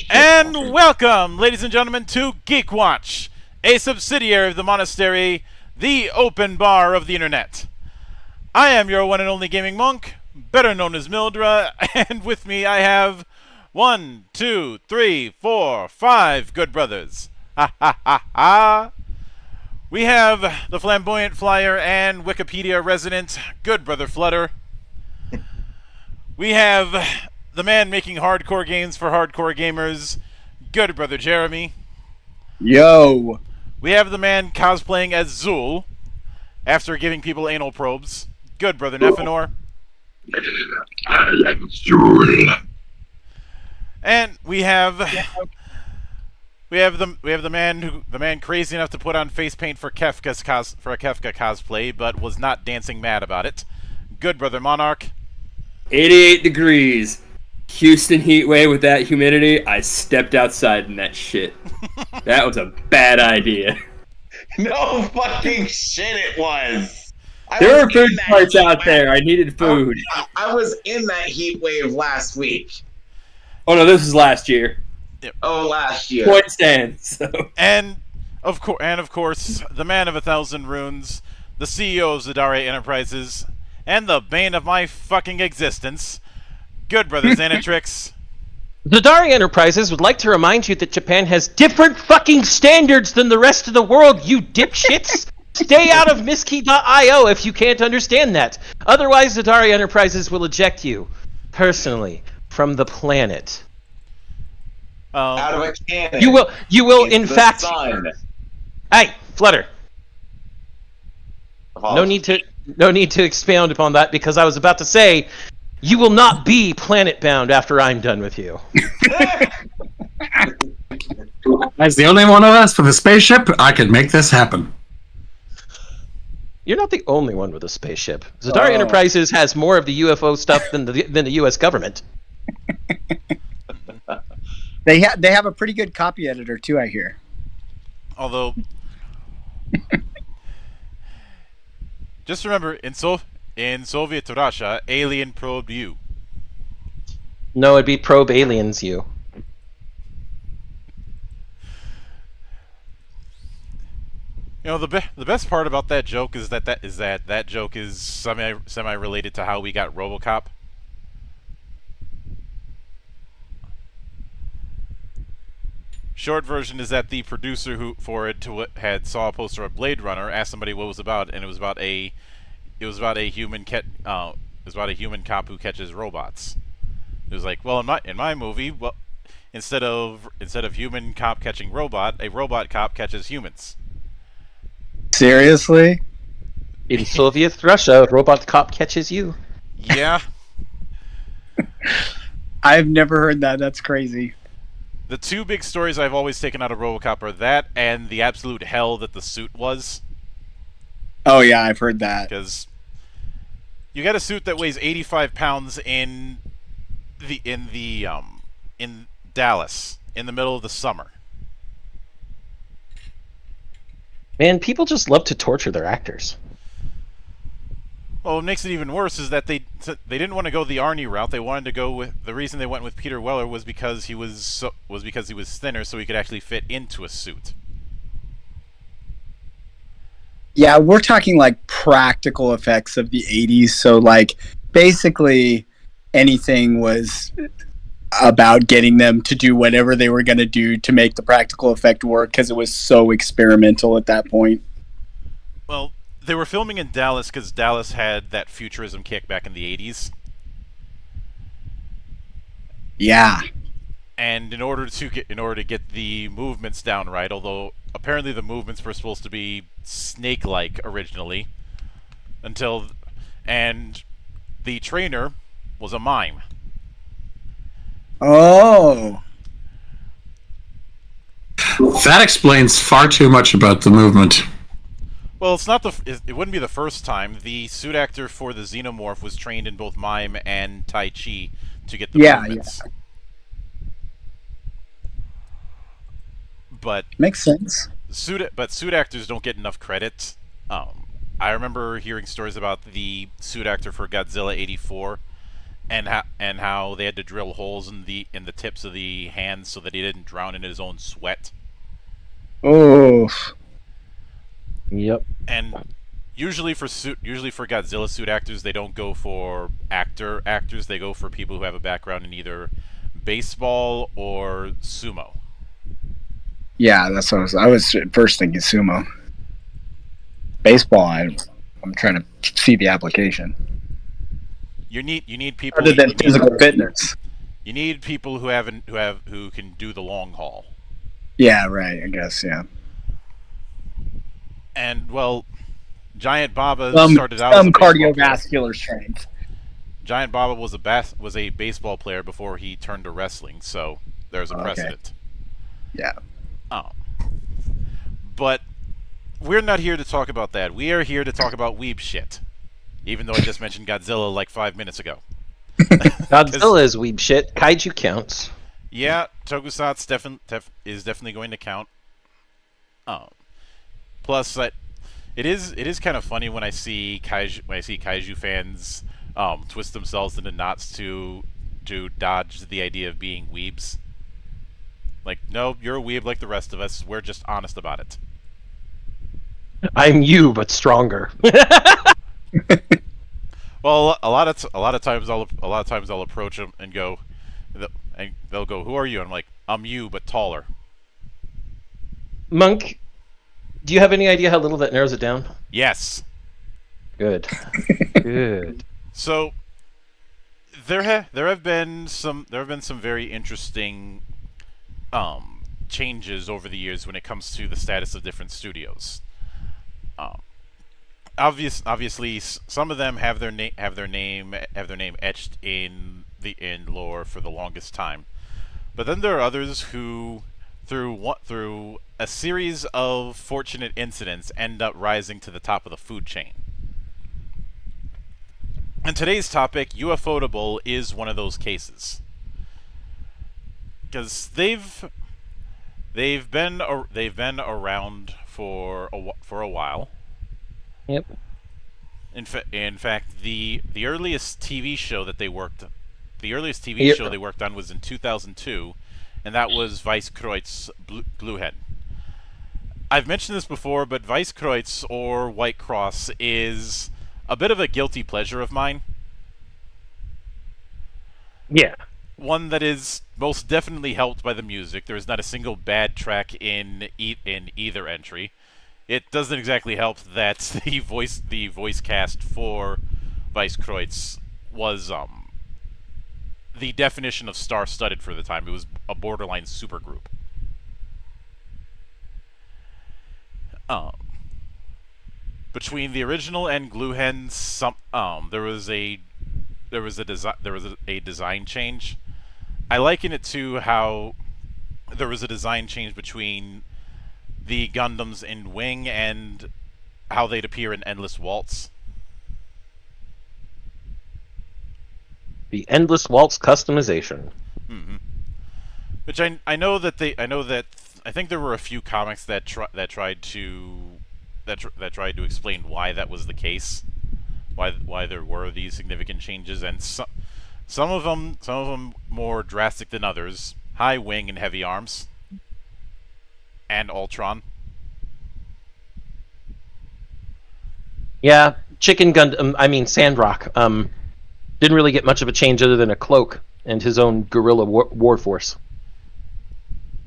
And welcome, ladies and gentlemen, to GeekWatch, a subsidiary of the Monastery, the open bar of the internet. I am your one and only gaming monk, better known as Mildra, and with me I have 1, 2, 3, 4, 5 good brothers. Ha ha ha ha. We have the flamboyant flyer and Wikipedia resident, good brother Flutter. We have the man making hardcore games for hardcore gamers, good brother Jeremy. Yo. We have the man cosplaying as Zool after giving people anal probes, good brother Nephenor. I am Zool. And we have the man crazy enough to put on face paint for a Kefka cosplay, but was not dancing mad about it. Good brother Monarch. 88 degrees. Houston heat wave with that humidity. I stepped outside in that shit. That was a bad idea. No fucking shit it was. There were food carts out there. I needed food. I was in that heat wave last week. Oh no, this was last year. Yep. Oh, last year. Point stands. So. And of course, the man of 1,000 runes, the CEO of Zadare Enterprises, and the bane of my fucking existence, Good Brothers Xanatrix. Zadari Enterprises would like to remind you that Japan has different fucking standards than the rest of the world, you dipshits! Stay out of Miski.io if you can't understand that. Otherwise, Zadari Enterprises will eject you, personally, from the planet. Out of a cannon. You will into in the fact... sun. Hey, Flutter. No Apologies. need to expound upon that, because I was about to say, you will not be planet-bound after I'm done with you. As the only one of us with a spaceship, I could make this happen. You're not the only one with a spaceship. Zadari Enterprises has more of the UFO stuff than the U.S. government. They have a pretty good copy editor too, I hear. Although, just remember, in Soviet Russia, alien probed you. No, it'd be probe aliens, you. You know, the best part about that joke is that joke is semi related to how we got RoboCop. Short version is that the producer had saw a poster of Blade Runner, asked somebody what it was about, and it was about a human cop who catches robots. It was like, well, in my movie, well, instead of human cop catching robot, a robot cop catches humans. Seriously? In Soviet Russia, a robot cop catches you. Yeah. I've never heard that. That's crazy. The two big stories I've always taken out of RoboCop are that and the absolute hell that the suit was. Oh yeah, I've heard that. Because you got a suit that weighs 85 pounds in Dallas in the middle of the summer. Man, people just love to torture their actors. Well, what makes it even worse is that they didn't want to go the Arnie route. They wanted to go with the reason they went with Peter Weller was because he was thinner, so he could actually fit into a suit. Yeah, we're talking like practical effects of the 80s. So like basically anything was about getting them to do whatever they were going to do to make the practical effect work because it was so experimental at that point. Well, they were filming in Dallas because Dallas had that futurism kick back in the 80s. Yeah. And in order to get the movements down right, although apparently the movements were supposed to be snake-like originally, and the trainer was a mime. Oh. That explains far too much about the movement. Well, it wouldn't be the first time. The suit actor for the Xenomorph was trained in both mime and Tai Chi to get the movements. Yeah. But Makes sense. suit actors don't get enough credit. I remember hearing stories about the suit actor for Godzilla '84, and how they had to drill holes in the tips of the hands so that he didn't drown in his own sweat. Oh. Yep. And usually for Godzilla suit actors, they don't go for actors. They go for people who have a background in either baseball or sumo. Yeah, that's what I was first thinking sumo. Baseball, I'm trying to see the application. You need people Other than physical fitness. You need people who can do the long haul. Yeah, right, I guess, yeah. And well, Giant Baba Some started out as a baseball player. cardiovascular strength. Giant Baba was a baseball player before he turned to wrestling, so there's a precedent. Yeah. Oh. But we're not here to talk about that. We are here to talk about weeb shit. Even though I just mentioned Godzilla like 5 minutes ago. Godzilla is weeb shit. Kaiju counts. Yeah, Tokusatsu is definitely going to count. Plus, it is kind of funny when I see kaiju fans twist themselves into knots to dodge the idea of being weebs. Like, no, you're a weeb like the rest of us. We're just honest about it. I'm you, but stronger. Well, a lot of times I'll approach them and go, and they'll go, "Who are you?" And I'm like, "I'm you, but taller." Monk, do you have any idea how little that narrows it down? Yes. Good. Good. So there have been some very interesting changes over the years when it comes to the status of different studios. Um, obviously, some of them have their name etched in lore for the longest time, but then there are others who, through a series of fortunate incidents, end up rising to the top of the food chain. And today's topic, Ufotable, is one of those cases, because they've been around for a while. Yep. In fact, the earliest TV show that they worked, show they worked on was in 2002, and that was Weisskreuz Gluhen. I've mentioned this before, but Weisskreuz, or White Cross, is a bit of a guilty pleasure of mine. Yeah. One that is most definitely helped by the music. There is not a single bad track in either entry. It doesn't exactly help that the voice cast for Weisskreuz was the definition of star-studded for the time. It was a borderline supergroup. Between the original and Gluhen, there was a design change. I liken it to how there was a design change between the Gundams in Wing and how they'd appear in Endless Waltz. The Endless Waltz customization. Mm-hmm. Which I know that I think there were a few comics that tried to explain why that was the case, why there were these significant changes, and some of them more drastic than others. High Wing and Heavy Arms, and Ultron. Yeah, Chicken Gundam. I mean Sandrock. Didn't really get much of a change other than a cloak and his own guerrilla war force.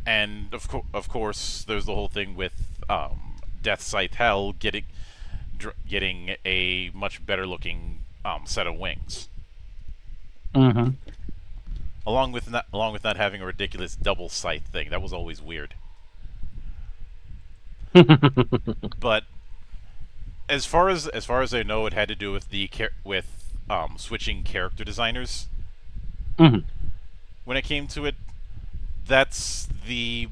And of course, there's the whole thing with Death Scythe Hell getting a much better looking set of wings. Mm-hmm. Along with not having a ridiculous double scythe thing. That was always weird. But as far as I know, it had to do with switching character designers. Mm-hmm. When it came to it, that's the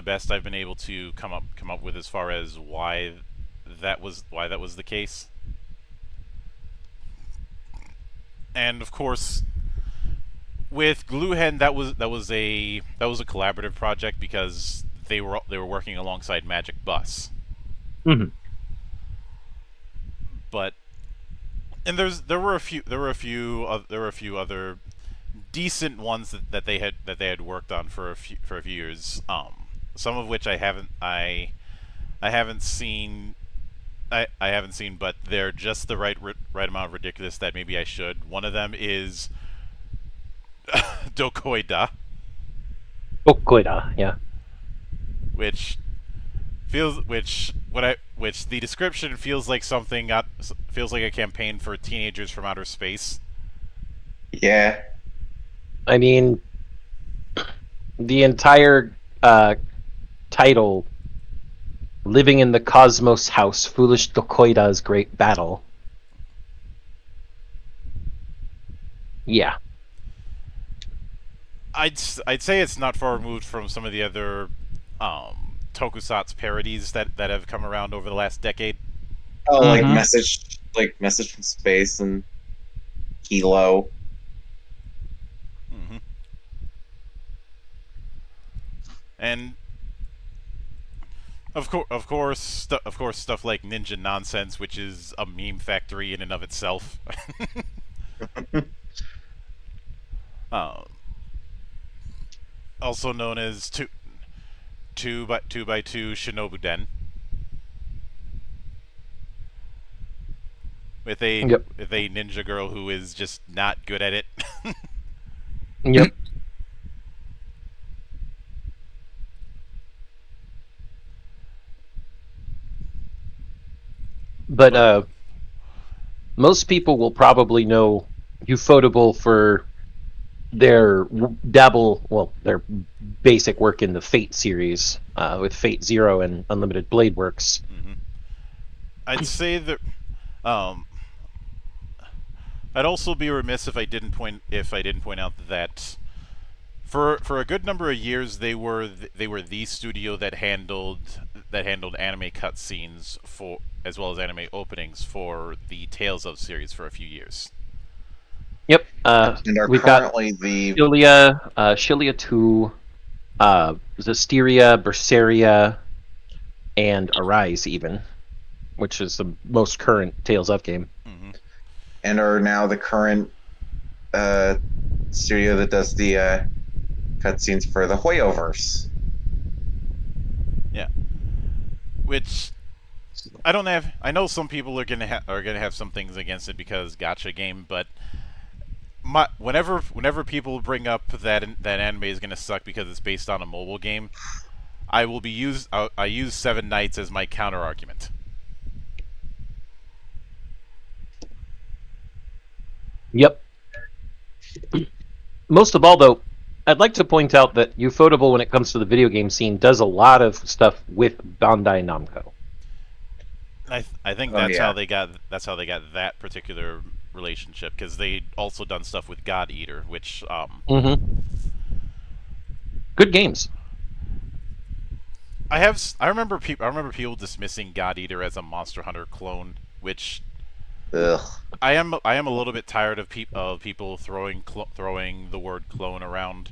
best I've been able to come up with as far as why that was the case. And of course, with Gluhen, that was a collaborative project because they were working alongside Magic Bus. Mm-hmm. But there were a few other decent ones that they had worked on for a few years. Some of which I haven't seen, but they're just the right amount of ridiculous that maybe I should. One of them is Dokoida. Dokoida, yeah. Which the description feels like a campaign for teenagers from outer space. Yeah. I mean, the entire title, Living in the Cosmos House, Foolish Dokoida's Great Battle. Yeah. I'd say it's not far removed from some of the other tokusatsu parodies that have come around over the last decade. Oh, Mhm. message from space and Kilo. Mm-hmm. And of course, stuff like Ninja Nonsense, which is a meme factory in and of itself. Also known as two by two Shinobu Den. with a Yep. with a ninja girl who is just not good at it. Yep. But most people will probably know Ufotable for their their basic work in the Fate series with Fate Zero and Unlimited Blade Works. I'd say that I'd also be remiss if I didn't point out that for a good number of years they were the studio that handled anime cutscenes for as well as anime openings for the Tales of series for a few years. Yep. And are We've got currently the Shilia 2, Zestiria, Berseria, and Arise even, which is the most current Tales of game. and are now the current studio that does the cutscenes for the Hoyoverse. Yeah. Which I don't have. I know some people are gonna have some things against it because gacha game, but whenever people bring up that anime is gonna suck because it's based on a mobile game, I use Seven Knights as my counter argument. Yep. Most of all, though, I'd like to point out that Ufotable, when it comes to the video game scene, does a lot of stuff with Bandai Namco. I think that's how they got that particular relationship, because they also done stuff with God Eater, which good games. I remember people dismissing God Eater as a Monster Hunter clone, which Ugh. I am a little bit tired of people throwing the word clone around.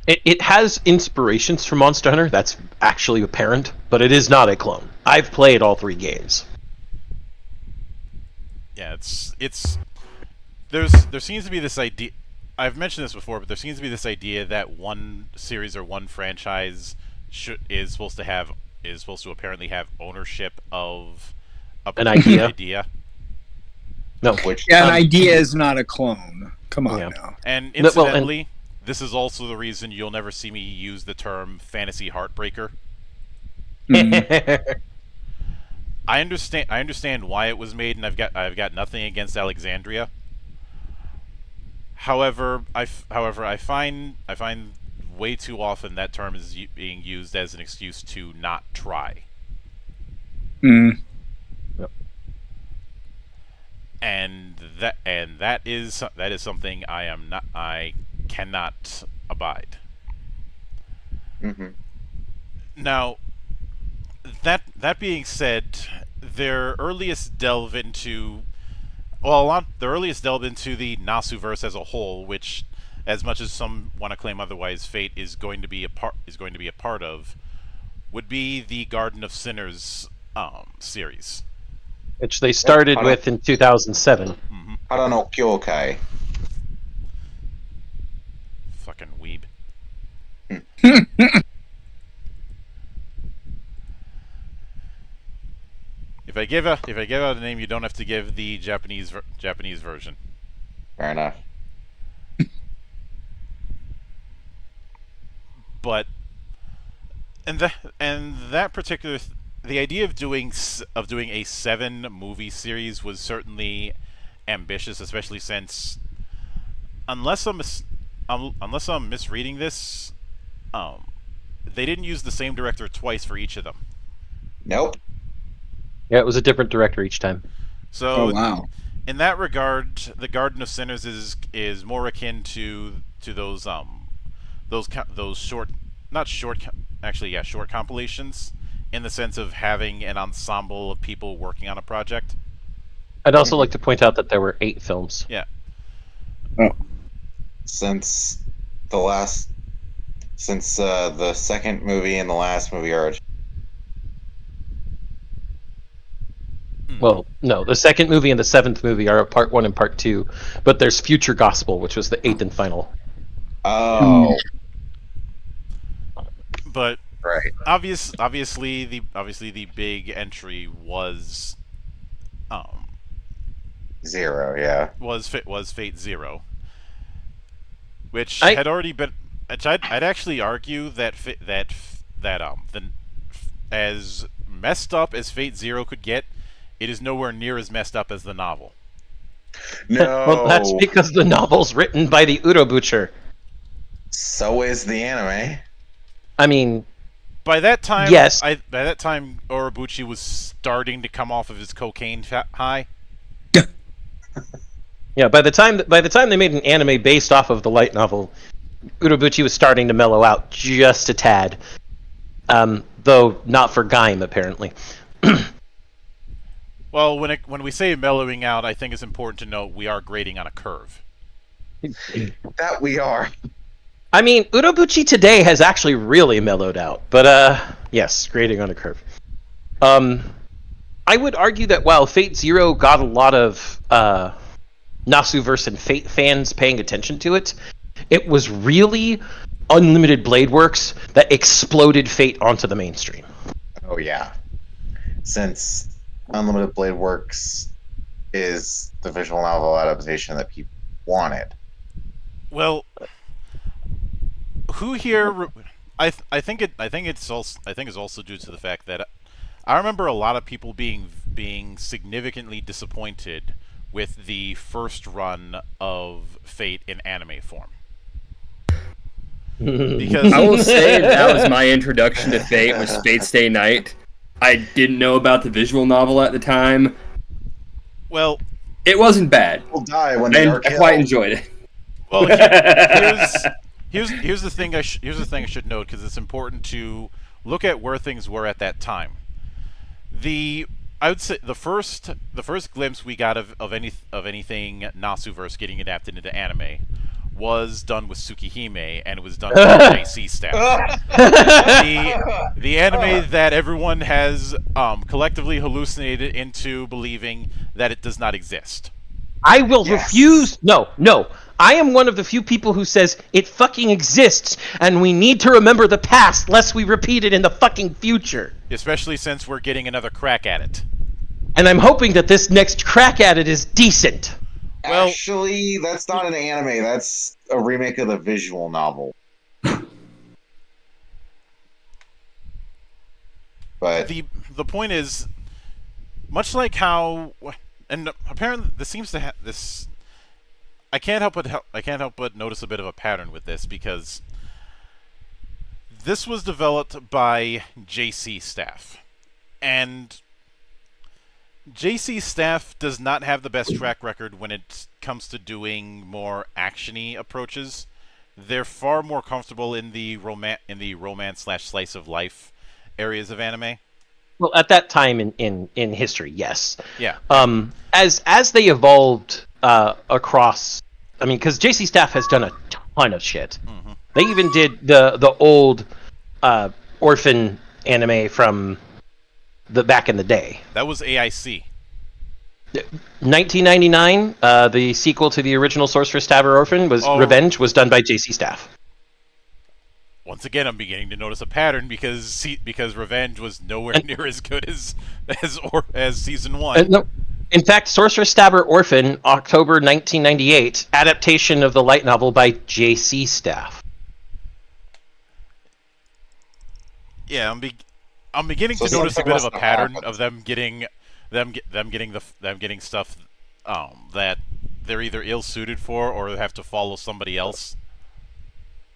It has inspirations from Monster Hunter. That's actually apparent, but it is not a clone. I've played all 3 games. Yeah, there seems to be this idea. I've mentioned this before, but there seems to be this idea that one series or one franchise is supposed to apparently have ownership of An idea. idea. No, an idea is not a clone. Come on now. And incidentally, this is also the reason you'll never see me use the term fantasy heartbreaker. I understand why it was made, and I've got nothing against Alexandria. However, I find way too often that term is being used as an excuse to not try. Yep. And that is something I cannot abide. Now, that being said, their earliest delve into the Nasuverse as a whole, which, as much as some want to claim otherwise, Fate is going to be a part of, would be the Garden of Sinners series, which they started with in 2007. Hara no Kyokai. Fucking weeb. If I give out a name, you don't have to give the Japanese version. Fair enough. But that particular the idea of doing a 7 movie series was certainly ambitious, especially since unless I'm misreading this, they didn't use the same director twice for each of them. Nope. Yeah, it was a different director each time. So, wow. In that regard, the Garden of Sinners is more akin to those short compilations, in the sense of having an ensemble of people working on a project. I'd also like to point out that there were 8 films. Yeah. Oh. Since the second movie and the last movie are. Well, no, the second movie and the 7th movie are part 1 and part 2, but there's Future Gospel, which was the 8th and final. Oh. But Right. obviously the big entry was Zero, yeah. was Fate Zero, which I- had already been. Which I'd actually argue that as messed up as Fate Zero could get, it is nowhere near as messed up as the novel. No. Well, that's because the novel's written by the Urobucher. So is the anime. I mean, By that time, Yes. by that time, Orobuchi was starting to come off of his cocaine high. yeah. By the time they made an anime based off of the light novel, Urobuchi was starting to mellow out just a tad. Though not for Gaim, apparently. Well, when we say mellowing out, I think it's important to note we are grading on a curve. That we are. I mean, Urobuchi today has actually really mellowed out, but yes, grading on a curve. I would argue that while Fate Zero got a lot of Nasuverse and Fate fans paying attention to it, it was really Unlimited Blade Works that exploded Fate onto the mainstream. Oh yeah. Since Unlimited Blade Works is the visual novel adaptation that people wanted. Well, who here? I think it's also due to the fact that I remember a lot of people being significantly disappointed with the first run of Fate in anime form. Because I will say that was my introduction to Fate, was Fate Stay Night. I didn't know about the visual novel at the time. well, It wasn't bad. People die when they And are I killed. quite enjoyed it. well, here's the thing I should note, because it's important to look at where things were at that time. I would say the first glimpse we got of anything Nasuverse getting adapted into anime was done with Tsukihime, and it was done by JC staff. The anime that everyone has collectively hallucinated into believing that it does not exist. I will Yes. refuse. No. I am one of the few people who says it fucking exists, and we need to remember the past lest we repeat it in the fucking future. Especially since we're getting another crack at it. And I'm hoping that this next crack at it is decent. Well- Actually, that's not an anime. That's a remake of the visual novel. But The point is, much like how, and apparently this seems to have this. I can't help but notice a bit of a pattern with this, because this was developed by JC staff, and JC staff does not have the best track record when it comes to doing more actiony approaches. They're far more comfortable in the romance / slice of life areas of anime. Well, at that time in history, yes. Yeah. As they evolved across, I mean, because JC Staff has done a ton of shit. Mhm. They even did the old orphan anime from the back in the day. That was AIC. 1999, the sequel to the original Sorcerer Stabber Orphan was Revenge, was done by JC Staff. Once again, I'm beginning to notice a pattern, because Revenge was nowhere near as good as season 1. No, in fact, Sorcerer Stabber Orphan, October 1998, adaptation of the light novel by JC Staff. Yeah, I'm beginning So to notice a something bit of a must have pattern happened. of them getting stuff that they're either ill-suited for or have to follow somebody else.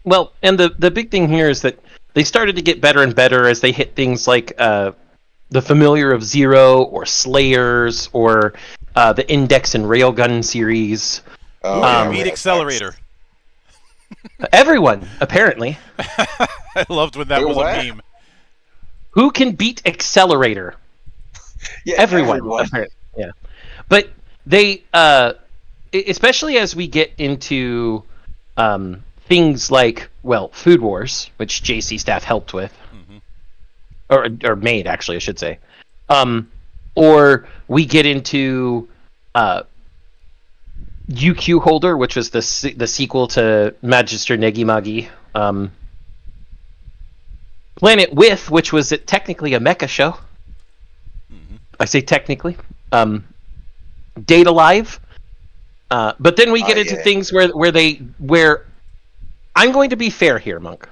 Well, and the big thing here is that they started to get better and better as they hit things like the Familiar of Zero, or Slayers, or the Index and Railgun series. yeah, Beat Accelerator. Everyone, apparently. I loved when that Wait, was what? a meme. Who can beat Accelerator? Yeah, Everyone. Apparently. Yeah. But they, especially as we get into things like, well, Food Wars, which JC Staff helped with, or made, actually, I should say. Or we get into UQ Holder, which was the sequel to Magister Negimagi. Planet With, which was technically a mecha show. I say technically. Date Alive. But then we get into yeah. things where I'm going to be fair here, Monk.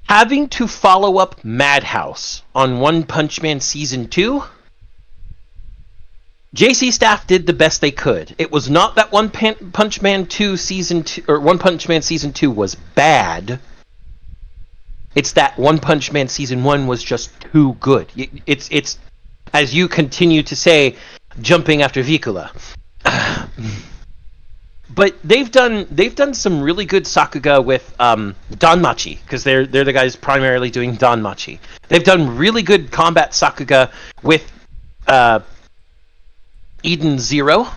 Having to follow up Madhouse on One Punch Man Season 2, JC Staff did the best they could. It was not that One Punch Man 2 Season 2 or One Punch Man Season 2 was bad. It's that One Punch Man Season 1 was just too good. It's as you continue to say, jumping after Vicula. But they've done some really good Sakuga with Danmachi, because they're the guys primarily doing Danmachi. They've done really good combat Sakuga with Eden Zero.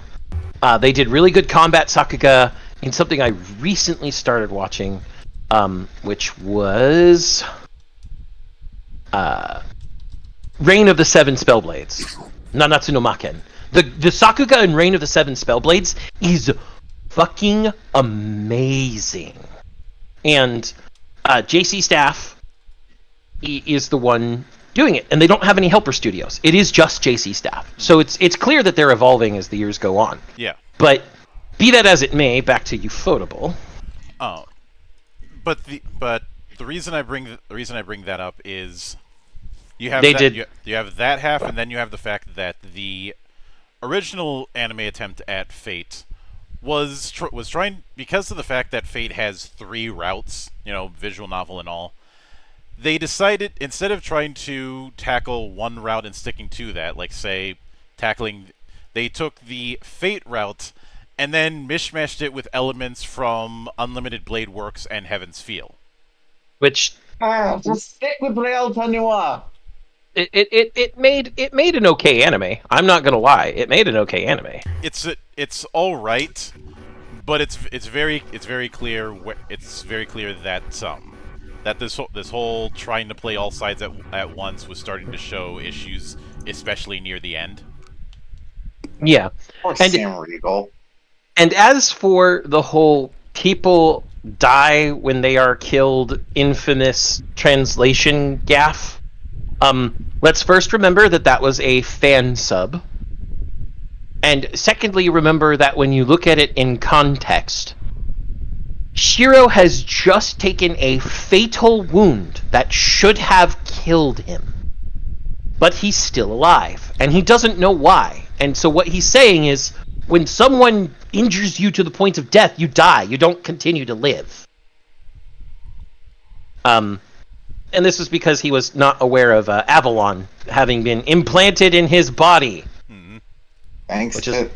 They did really good combat Sakuga in something I recently started watching, which was Reign of the Seven Spellblades, Nanatsu no Maken. The Sakuga in Reign of the Seven Spellblades is fucking amazing, and JC Staff is the one doing it, and they don't have any helper studios. It is just JC Staff, so it's clear that they're evolving as the years go on. Yeah. But be that as it may, back to Ufotable. Oh, but the reason I bring that up is you have you have that half, and then you have the fact that the original anime attempt at Fate was trying, because of the fact that Fate has 3 routes, visual novel and all. They decided, instead of trying to tackle one route and sticking to that, like say they took the Fate route and then mishmashed it with elements from Unlimited Blade Works and Heaven's Feel. Which just stick with Real Tanua. It made an okay anime. I'm not gonna lie, it made an okay anime. It's all right, but it's very clear that that this whole trying to play all sides at once was starting to show issues, especially near the end. Yeah, Or Sam Riegel. And as for the whole people die when they are killed infamous translation gaffe, let's first remember that was a fan sub. And secondly, remember that when you look at it in context, Shiro has just taken a fatal wound that should have killed him. But he's still alive, and he doesn't know why. And so what he's saying is, when someone injures you to the point of death, you die. You don't continue to live. And this was because he was not aware of Avalon having been implanted in his body. Mm-hmm. Thanks to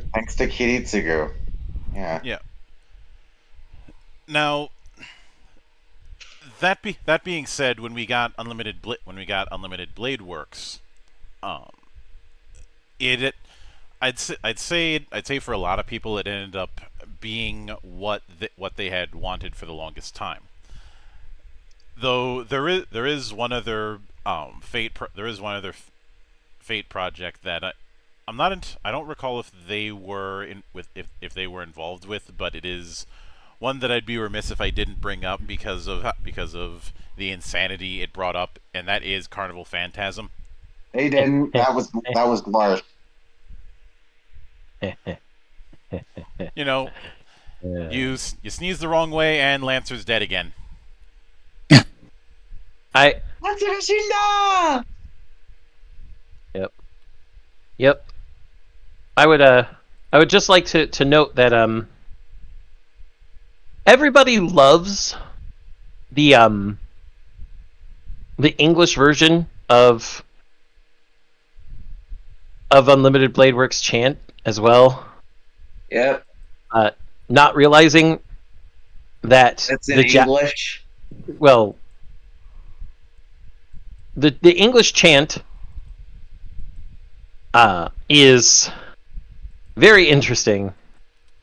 Kiritsugu. Yeah. Yeah. Now, that being said, when we got Unlimited Blade Works, I'd say for a lot of people it ended up being what they had wanted for the longest time. Though there is one other Fate project that I don't recall if they were if they were involved with, but it is one that I'd be remiss if I didn't bring up because of the insanity it brought up, and that is Carnival Phantasm. They didn't. That was Marsh. You sneeze the wrong way and Lancer's dead again. Yep. I would just like to note that everybody loves the English version of Unlimited Blade Works chant as well. Yep. Not realizing that That's in English. Well, the English chant is very interesting,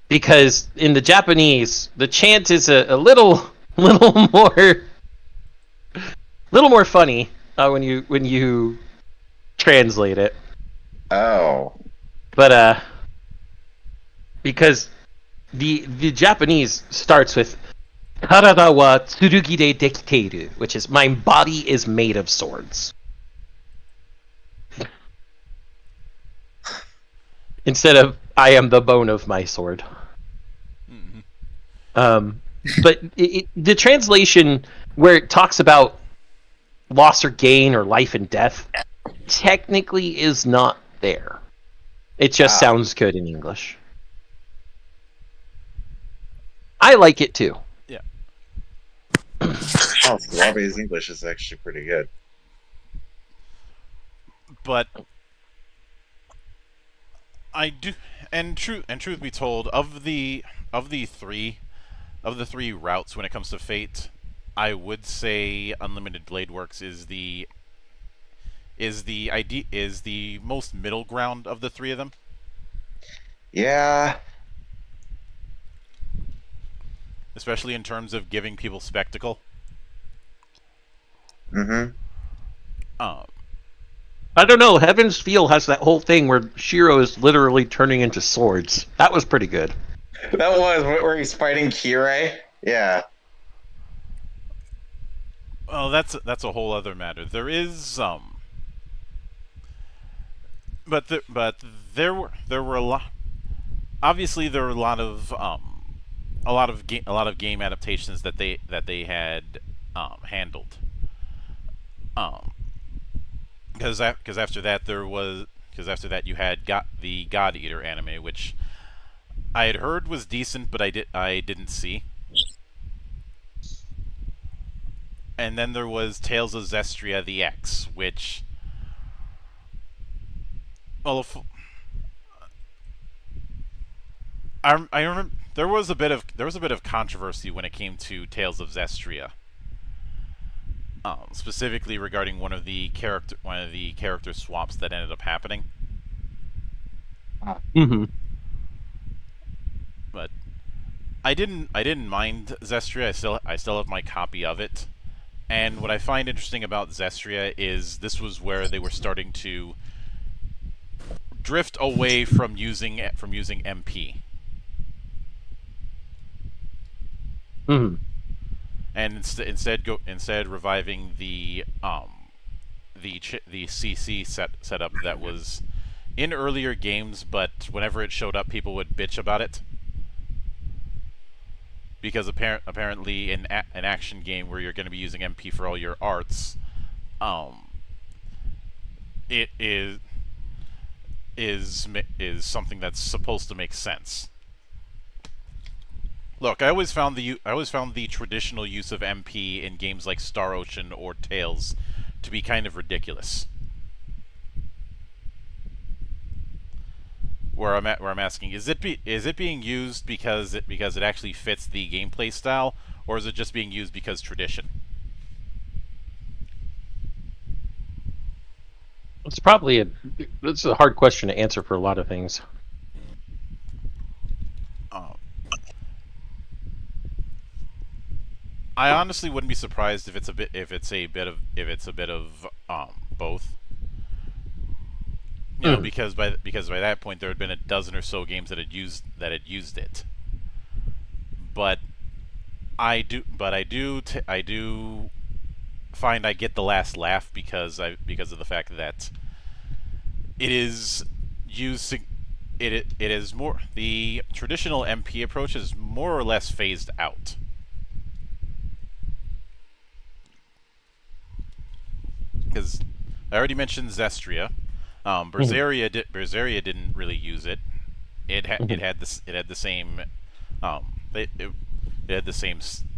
because in the Japanese the chant is a little more funny when you translate it. Oh. But because the Japanese starts with Karada wa tsurugi de dekiteiru, which is my body is made of swords. instead of "I am the bone of my sword." But the translation where it talks about loss or gain or life and death technically is not there. It just sounds good in English. I like it too. Yeah. Oh, Wabe's English is actually pretty good. But I do, and truth be told, of the three routes when it comes to Fate, I would say Unlimited Blade Works is the most middle ground of the three of them. Yeah. Especially in terms of giving people spectacle. Mm-hmm. I don't know. Heaven's Feel has that whole thing where Shiro is literally turning into swords. That was pretty good. That was where he's fighting Kirei. Yeah. Well, that's a whole other matter. There is but there were a lot. Obviously, there were a lot of game adaptations that they had handled. Because after that you had the God Eater anime, which I had heard was decent, but I didn't see. And then there was Tales of Zestria the X, which, well, I remember there was a bit of controversy when it came to Tales of Zestria. Specifically regarding one of the character swaps that ended up happening. Mm-hmm. But I didn't mind Zestria. I still have my copy of it. And what I find interesting about Zestria is this was where they were starting to drift away from using MP. Mm-hmm. And instead reviving the CC setup that was in earlier games, but whenever it showed up, people would bitch about it because apparently in an action game where you're going to be using MP for all your arts, it is something that's supposed to make sense. Look, I always found the traditional use of MP in games like Star Ocean or Tales to be kind of ridiculous. Where I'm asking, is it being used because it actually fits the gameplay style, or is it just being used because tradition? It's a hard question to answer for a lot of things. I honestly wouldn't be surprised if it's a bit of both. You know, because by that point there had been a dozen or so games that had used it. But I do find I get the last laugh because of the fact that it is used. It is more, the traditional MP approach is more or less phased out. Because I already mentioned Zestria. Berseria didn't really use it. It had the same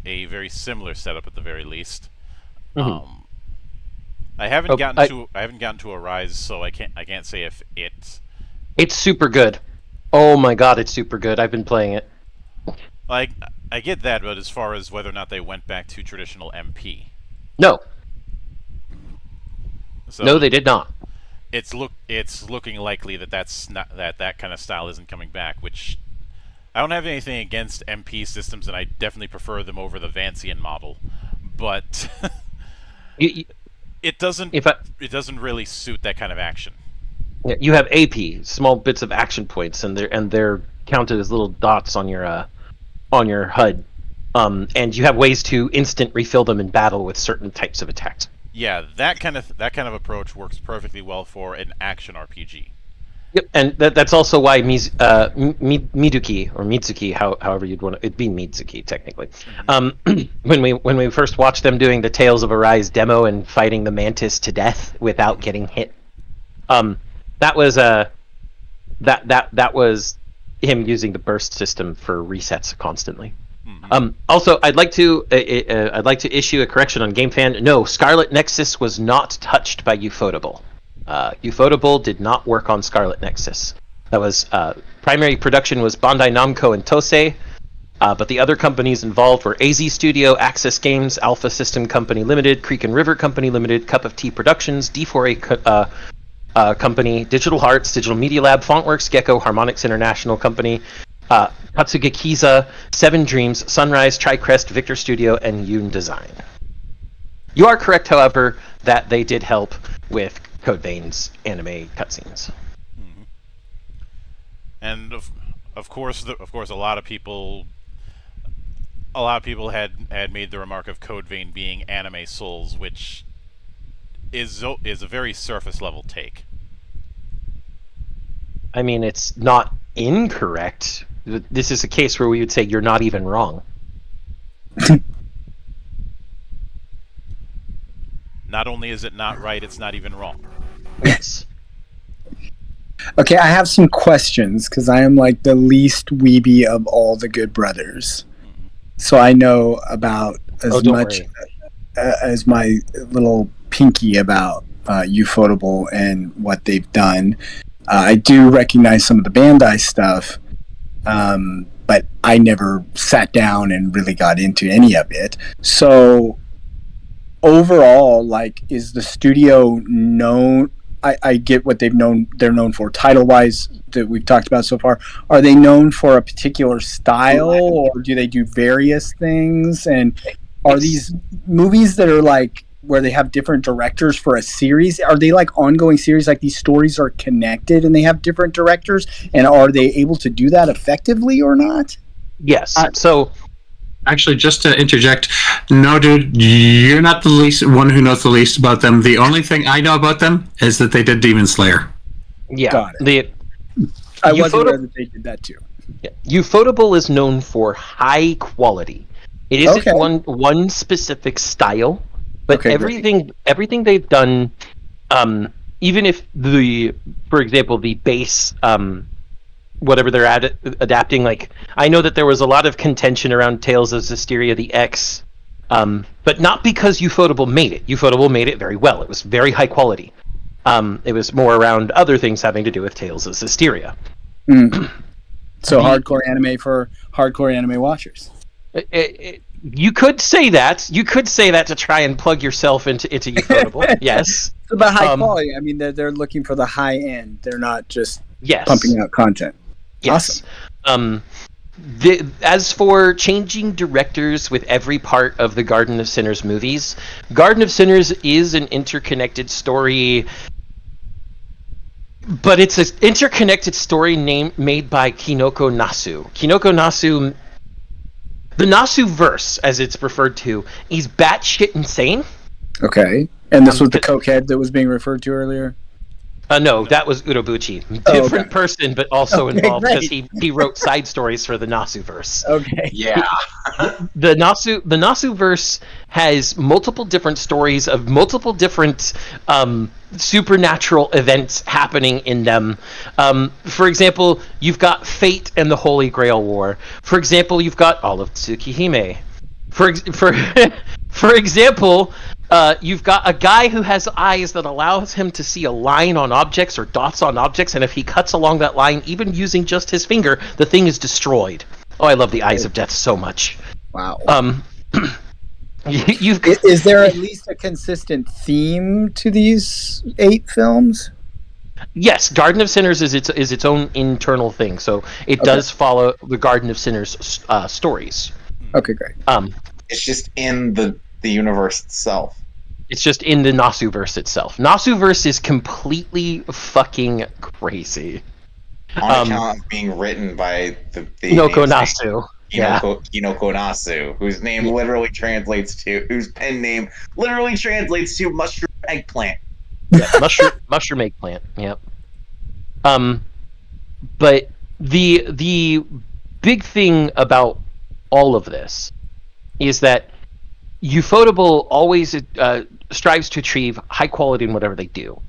a very similar setup at the very least. I haven't gotten to Arise, so I can't say if it's super good. Oh my god, it's super good. I've been playing it. I get that, but as far as whether or not they went back to traditional MP, no. So no, they did not. It's looking likely that kind of style isn't coming back, which I don't have anything against MP systems, and I definitely prefer them over the Vancian model, but it doesn't really suit that kind of action. You have AP, small bits of action points, and they're counted as little dots on your HUD, and you have ways to instant refill them in battle with certain types of attacks. Yeah, that kind of approach works perfectly well for an action RPG. Yep, and that's also why Miduki or Mitsuki, however you'd want it'd be Mitsuki technically. When we first watched them doing the Tales of Arise demo and fighting the Mantis to death without getting hit, that was that was him using the burst system for resets constantly. Also, I'd like to issue a correction on GameFan. No, Scarlet Nexus was not touched by Ufotable. Ufotable did not work on Scarlet Nexus. That was primary production was Bandai Namco and Tosei, but the other companies involved were AZ Studio, Access Games, Alpha System Company Limited, Creek and River Company Limited, Cup of Tea Productions, D4A Company, Digital Hearts, Digital Media Lab, Fontworks, Gecko, Harmonix International Company, Katsuga Kiza, Seven Dreams, Sunrise, TriCrest, Victor Studio, and Yoon Design. You are correct, however, that they did help with Code Vein's anime cutscenes. And of course, a lot of people had made the remark of Code Vein being anime Souls, which is a very surface level take. I mean, it's not incorrect. This is a case where we would say you're not even wrong. Not only is it not right, it's not even wrong. Yes. Okay, I have some questions because I am like the least weeby of all the good brothers. So I know about as much as my little pinky about Ufotable and what they've done. I do recognize some of the Bandai stuff, but I never sat down and really got into any of it. So overall, like, is the studio known? I get what they're known for title-wise that we've talked about so far. Are they known for a particular style, or do they do various things? And are these movies that are like where they have different directors for a series? Are they like ongoing series? Like these stories are connected and they have different directors? And are they able to do that effectively or not? Yes. So. Actually, just to interject, no, dude, you're not the least one who knows the least about them. The only thing I know about them is that they did Demon Slayer. Yeah, got it. I wasn't aware that they did that too. Yeah. Ufotable is known for high quality. It isn't one specific style, but everything they've done, even if for example, the base. Whatever they're adapting, like I know that there was a lot of contention around Tales of Zestiria the X, but not because Ufotable made it. Ufotable made it very well. It was very high quality. It was more around other things having to do with Tales of Zestiria. So hardcore anime for hardcore anime watchers. You could say that. You could say that to try and plug yourself into Ufotable. Yes. It's about high quality. I mean, they're looking for the high end. They're not just pumping out content. Yes. Awesome. As for changing directors with every part of the Garden of Sinners movies, Garden of Sinners is an interconnected story, but it's an interconnected story made by Kinoko Nasu. Kinoko Nasu, the Nasu verse, as it's referred to, is batshit insane. Okay. And this was the cokehead that was being referred to earlier? No, that was Urobuchi. Different person, but also involved because he wrote side stories for the Nasu-verse. Okay. Yeah. The Nasu-verse has multiple different stories of multiple different supernatural events happening in them. For example, you've got Fate and the Holy Grail War. For example, you've got all of Tsukihime. For example, you've got a guy who has eyes that allows him to see a line on objects or dots on objects, and if he cuts along that line, even using just his finger, the thing is destroyed. Oh, I love the Eyes of Death so much. Wow. Is there at least a consistent theme to these 8 films? Yes, Garden of Sinners is its own internal thing, so it does follow the Garden of Sinners stories. Okay, great. It's just in the universe itself. It's just in the Nasu-verse itself. Nasu-verse is completely fucking crazy. On account of being written by the Kinoko Nasu. Kinoko Nasu, whose pen name literally translates to mushroom eggplant. Yeah, mushroom eggplant. Yep. But the big thing about all of this is that Ufotable always strives to achieve high quality in whatever they do,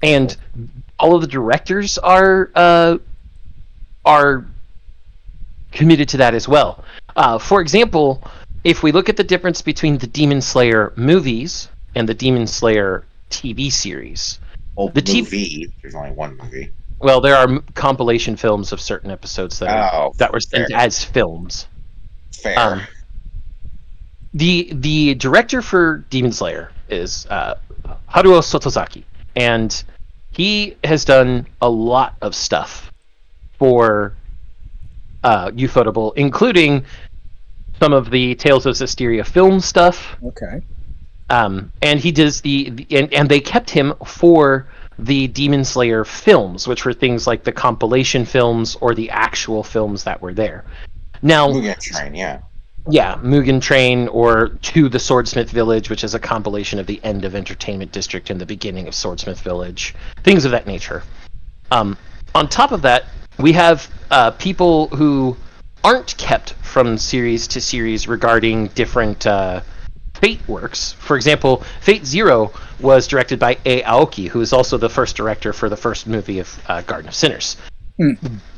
and all of the directors are committed to that as well. For example, if we look at the difference between the Demon Slayer movies and the Demon Slayer TV series, Well, the movie. There's only one movie. well, there are compilation films of certain episodes that were sent fair. as films. Fair. The director for Demon Slayer is Haruo Sotozaki, and he has done a lot of stuff for Ufotable, including some of the Tales of Zestiria film stuff. Okay. And he does and they kept him for the Demon Slayer films, which were things like the compilation films or the actual films that were there. Now, Mugen Train, yeah. yeah, Mugen Train, or To the Swordsmith Village, which is a compilation of the end of Entertainment District and the beginning of Swordsmith Village, things of that nature. On top of that, we have people who aren't kept from series to series regarding different Fate works. For example, Fate Zero was directed by A. Aoki, who is also the first director for the first movie of Garden of Sinners.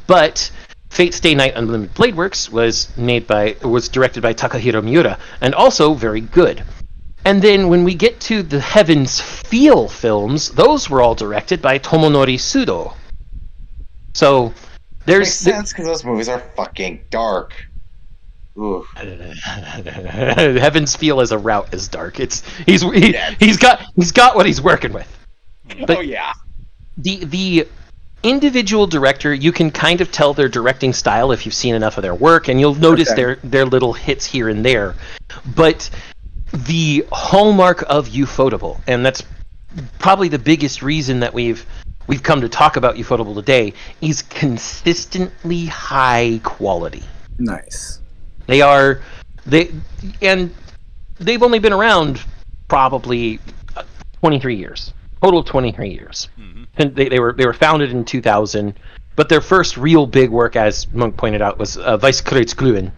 But Fate Stay Night Unlimited Blade Works was directed by Takahiro Miura, and also very good. And then when we get to the Heaven's Feel films, those were all directed by Tomonori Sudo. So Makes there's sense because those movies are fucking dark. Ooh. Heaven's Feel as a route is dark. He's got what he's working with. But Oh yeah. The individual director, you can kind of tell their directing style if you've seen enough of their work, and you'll notice their little hits here and there. But the hallmark of Ufotable, and that's probably the biggest reason that we've come to talk about Ufotable today, is consistently high quality. Nice. They've only been around probably 23 years. Total of 23 years. Mm-hmm. And they were founded in 2000, but their first real big work, as Monk pointed out, was Weisskreuzglühen.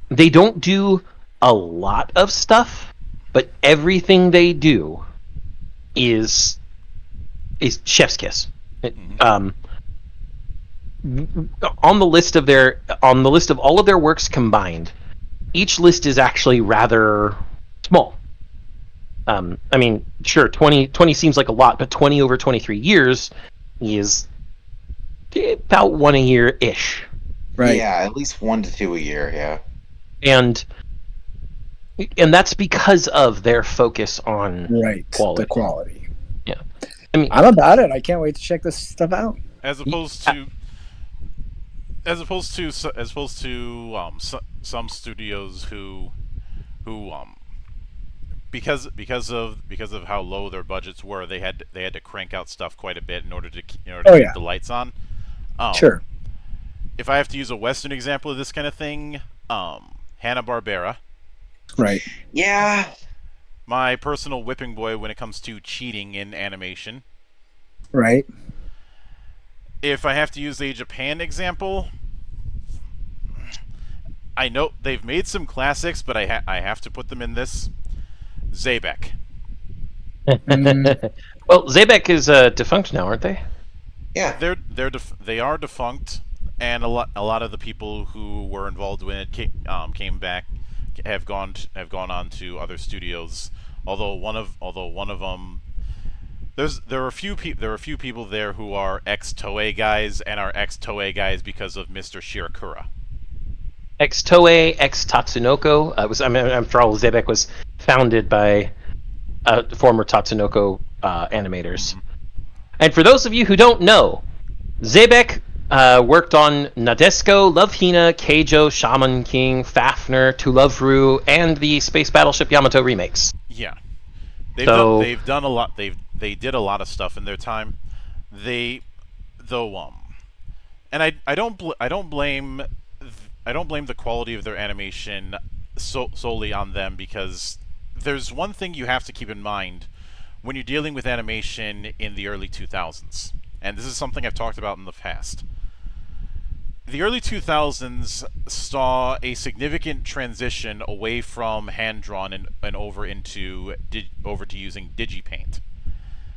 They don't do a lot of stuff, but everything they do is chef's kiss. On the list of all of their works combined, each list is actually rather small. I mean, sure, 20 seems like a lot, but 20 over 23 years is about one a year-ish. Right. Yeah, at least 1 to 2 a year, yeah. And that's because of their focus on quality. The quality. Yeah. I mean, I'm about it. I can't wait to check this stuff out. As opposed to some studios who because of how low their budgets were, they had to crank out stuff quite a bit in order to keep the lights on. Sure. If I have to use a Western example of this kind of thing, Hanna-Barbera. Right. Yeah. My personal whipping boy when it comes to cheating in animation. Right. If I have to use a Japan example, I know they've made some classics, but I have to put them in this. Xebec. Well, Xebec is defunct now, aren't they? Yeah. They are defunct, and a lot of the people who were involved in it came back, have gone on to other studios. Although one of them, there are a few people there who are ex-Toei guys and are ex-Toei guys because of Mr. Shirakura. Ex-Toei, ex-Tatsunoko. After all, Xebec was founded by former Tatsunoko animators. Mm-hmm. And for those of you who don't know, Xebec worked on Nadesco, Love Hina, Keijo, Shaman King, Fafner, To Love Ru, and the Space Battleship Yamato remakes. Yeah, they've done a lot. They did a lot of stuff in their time. And I don't blame the quality of their animation solely on them, because there's one thing you have to keep in mind when you're dealing with animation in the early 2000s, and this is something I've talked about in the past. The early 2000s saw a significant transition away from hand-drawn and over to using DigiPaint.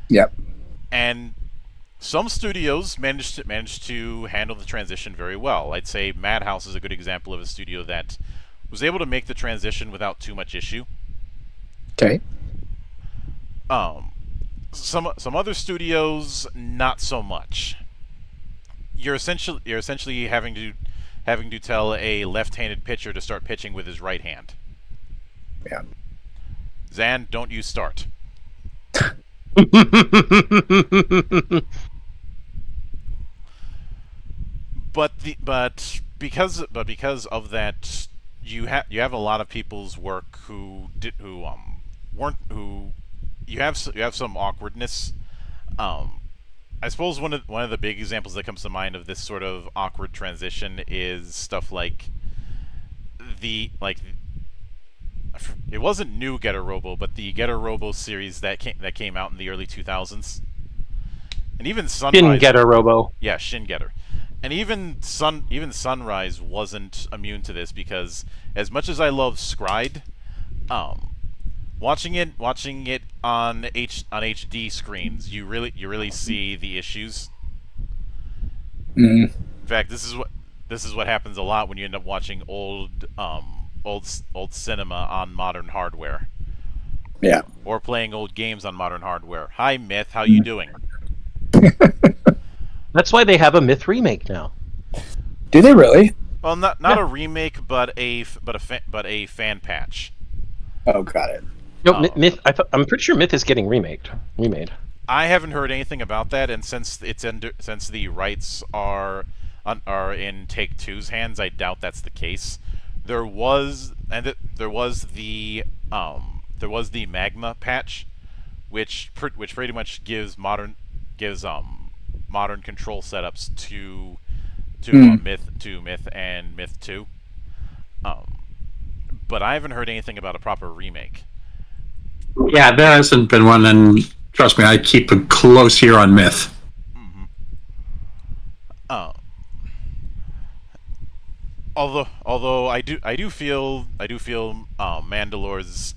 Yep. And some studios managed to handle the transition very well. I'd say Madhouse is a good example of a studio that was able to make the transition without too much issue. Okay. Some other studios, not so much. You're essentially having to tell a left-handed pitcher to start pitching with his right hand. Yeah. Zan, don't you start. But because of that, you have a lot of people's work who you have some awkwardness. I suppose one of the big examples that comes to mind of this sort of awkward transition is stuff like it wasn't new Getter Robo, but the Getter Robo series that came out in the early 2000s, and even Sunrise. Shin Getter Robo. Yeah, Shin Getter, and even Sunrise wasn't immune to this, because as much as I love Scryed, watching it on HD screens, you really see the issues. Mm. In fact, this is what happens a lot when you end up watching old cinema on modern hardware. Yeah. Or playing old games on modern hardware. Hi Myth, how you doing? That's why they have a Myth remake now. Do they really? Well, not a remake, but a fan patch. Oh, got it. No, Myth. I'm pretty sure Myth is getting remade. I haven't heard anything about that, and since the rights are in Take-Two's hands, I doubt that's the case. There was the Magma patch, which pretty much gives modern control setups to Myth and Myth 2. But I haven't heard anything about a proper remake. Yeah, there hasn't been one, and trust me, I keep a close ear on Myth. Mm-hmm. Although I do feel Mandalore's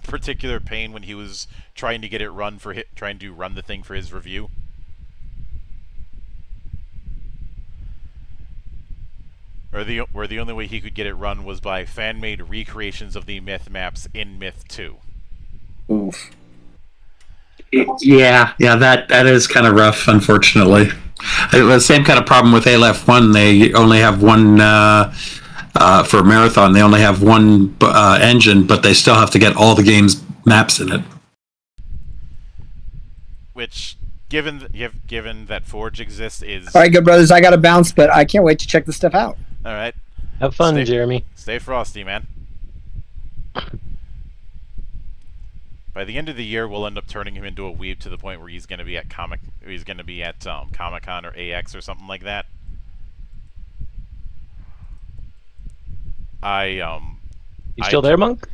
particular pain when he was trying to get it run the thing for his review. Where the only way he could get it run was by fan-made recreations of the Myth maps in Myth 2. Oof. Yeah, that is kind of rough, unfortunately. The same kind of problem with Aleph 1. They only have one for Marathon. They only have one engine, but they still have to get all the game's maps in it. Which, given that Forge exists, is All right, good brothers. I got to bounce, but I can't wait to check this stuff out. all right. Have fun, Jeremy. Stay frosty, man. By the end of the year, we'll end up turning him into a weeb to the point where he's going to be at Comic-Con or AX or something like that. You still there, Monk?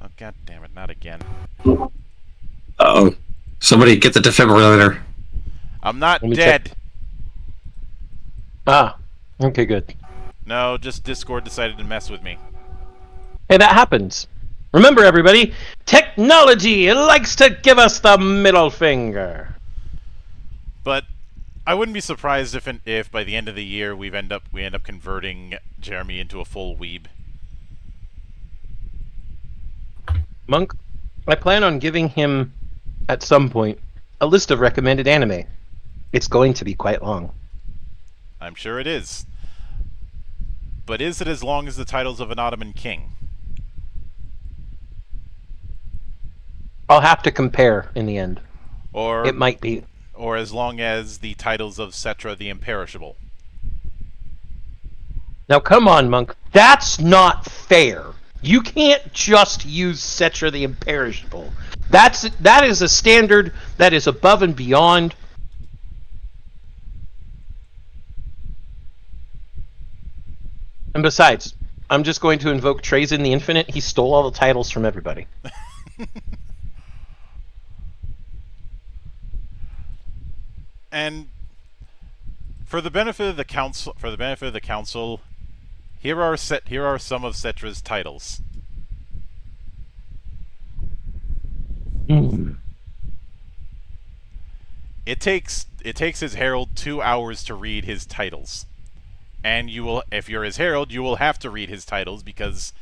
Oh, god damn it, not again. Uh-oh. Somebody get the defibrillator. I'm not Let me dead. Ah, okay, good. No, just Discord decided to mess with me. Hey, that happens. Remember, everybody, technology likes to give us the middle finger. But I wouldn't be surprised if by the end of the year we end up converting Jeremy into a full weeb. Monk, I plan on giving him, at some point, a list of recommended anime. It's going to be quite long. I'm sure it is. But is it as long as the titles of an Ottoman king? I'll have to compare in the end. Or It might be. Or as long as the titles of Cetra the Imperishable? Now, come on, Monk. That's not fair. You can't just use Cetra the Imperishable. That is a standard that is above and beyond. And besides, I'm just going to invoke Trazyn the Infinite. He stole all the titles from everybody. And for the benefit of the council, here are some of Cetra's titles. It takes his herald 2 hours to read his titles, and if you're his herald, you will have to read his titles because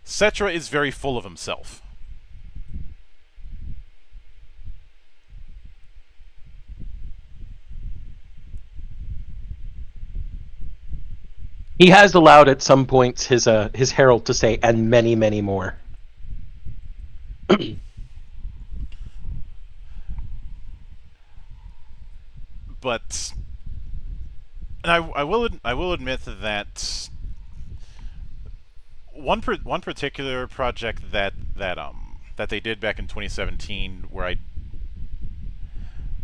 Cetra is very full of himself. He has allowed at some points his herald to say, and many, many more. But and I will admit that one particular project that they did back in 2017 where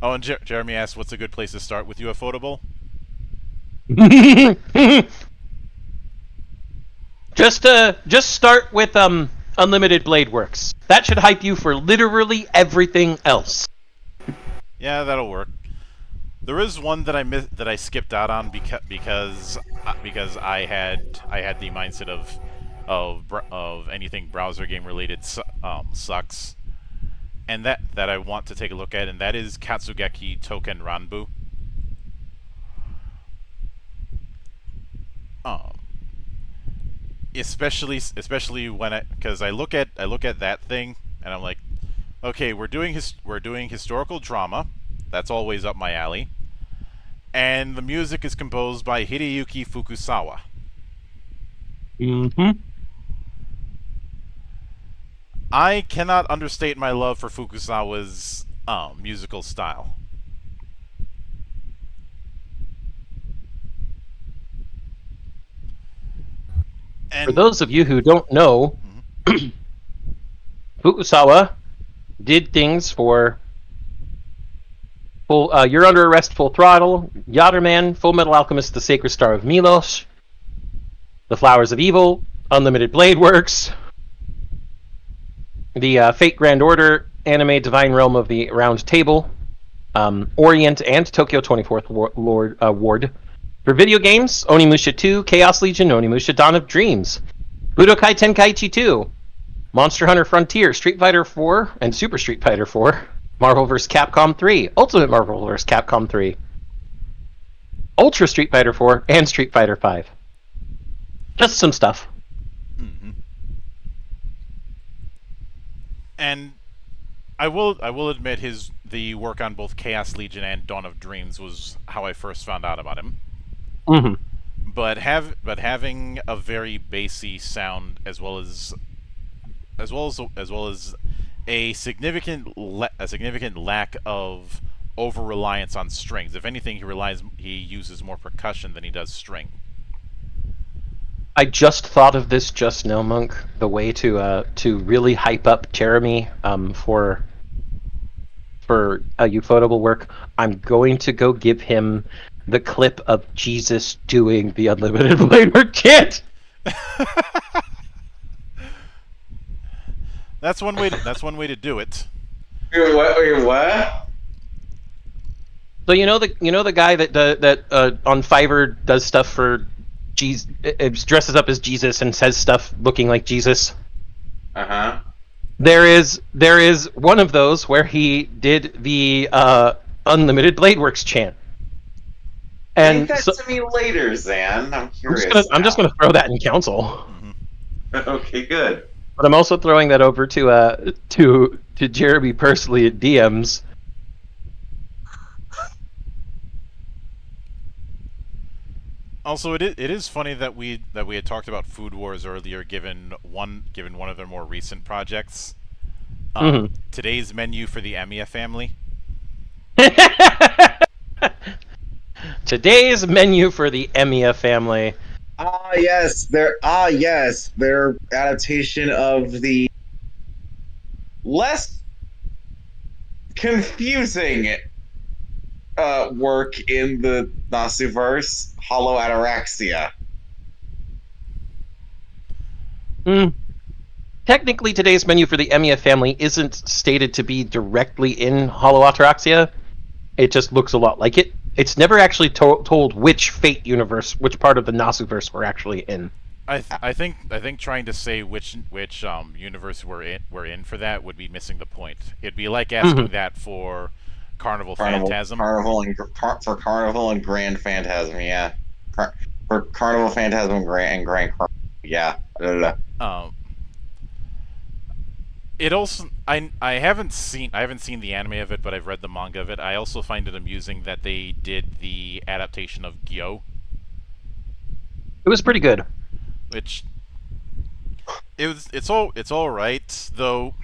and Jeremy asked what's a good place to start with Ufotable? Just start with Unlimited Blade Works. That should hype you for literally everything else. Yeah, that'll work. There is one that I skipped out on because I had the mindset of anything browser game related sucks, and that I want to take a look at, and that is Katsugeki Token Ranbu. Especially when because I look at that thing and I'm like, okay, we're doing historical drama. That's always up my alley. And the music is composed by Hideyuki Fukusawa. Mm-hmm. I cannot understate my love for Fukusawa's musical style. And for those of you who don't know, Fukusawa did things for You're Under Arrest, Full Throttle, Yatterman, Full Metal Alchemist, The Sacred Star of Milos, The Flowers of Evil, Unlimited Blade Works, the Fate Grand Order anime Divine Realm of the Round Table, Orient and Tokyo 24th Ward. For video games, Onimusha 2, Chaos Legion, Onimusha Dawn of Dreams, Budokai Tenkaichi 2, Monster Hunter Frontier, Street Fighter 4, and Super Street Fighter 4, Marvel vs. Capcom 3, Ultimate Marvel vs. Capcom 3, Ultra Street Fighter 4, and Street Fighter 5. Just some stuff. Mm-hmm. And I will admit the work on both Chaos Legion and Dawn of Dreams was how I first found out about him. Mm-hmm. But having a very bassy sound as well as a significant lack of over reliance on strings. If anything, he uses more percussion than he does string. I just thought of this just now, Monk. The way to really hype up Jeremy for a Ufotable work, I'm going to go give him the clip of Jesus doing the Unlimited Blade Work chant. That's one way to do it. Wait, what? So you know the guy that on Fiverr does stuff for Jesus, dresses up as Jesus and says stuff looking like Jesus. Uh-huh. There is one of those where he did the Unlimited Blade Works chant. And Say that to me later, Zan. I'm curious. I'm just gonna throw that in council. Mm-hmm. Okay, good. But I'm also throwing that over to Jeremy personally at DMs. Also, it is funny that we had talked about Food Wars earlier, given one of their more recent projects. Today's menu for the Emiya family. Today's menu for the Emiya family. Yes, their adaptation of the less confusing work in the Nasuverse, Hollow Ataraxia. Technically, today's menu for the Emiya family isn't stated to be directly in Hollow Ataraxia. It just looks a lot like it. It's never actually told which Fate universe, which part of the Nasuverse we're actually in. I think trying to say which universe we're in for that would be missing the point. It'd be like asking that for Carnival Phantasm. For Carnival and Grand Phantasm, yeah. For Carnival Phantasm and Grand Carnival, yeah. It also I haven't seen the anime of it, but I've read the manga of it. I also find it amusing that they did the adaptation of Gyo. It was pretty good. Which it's all right, though.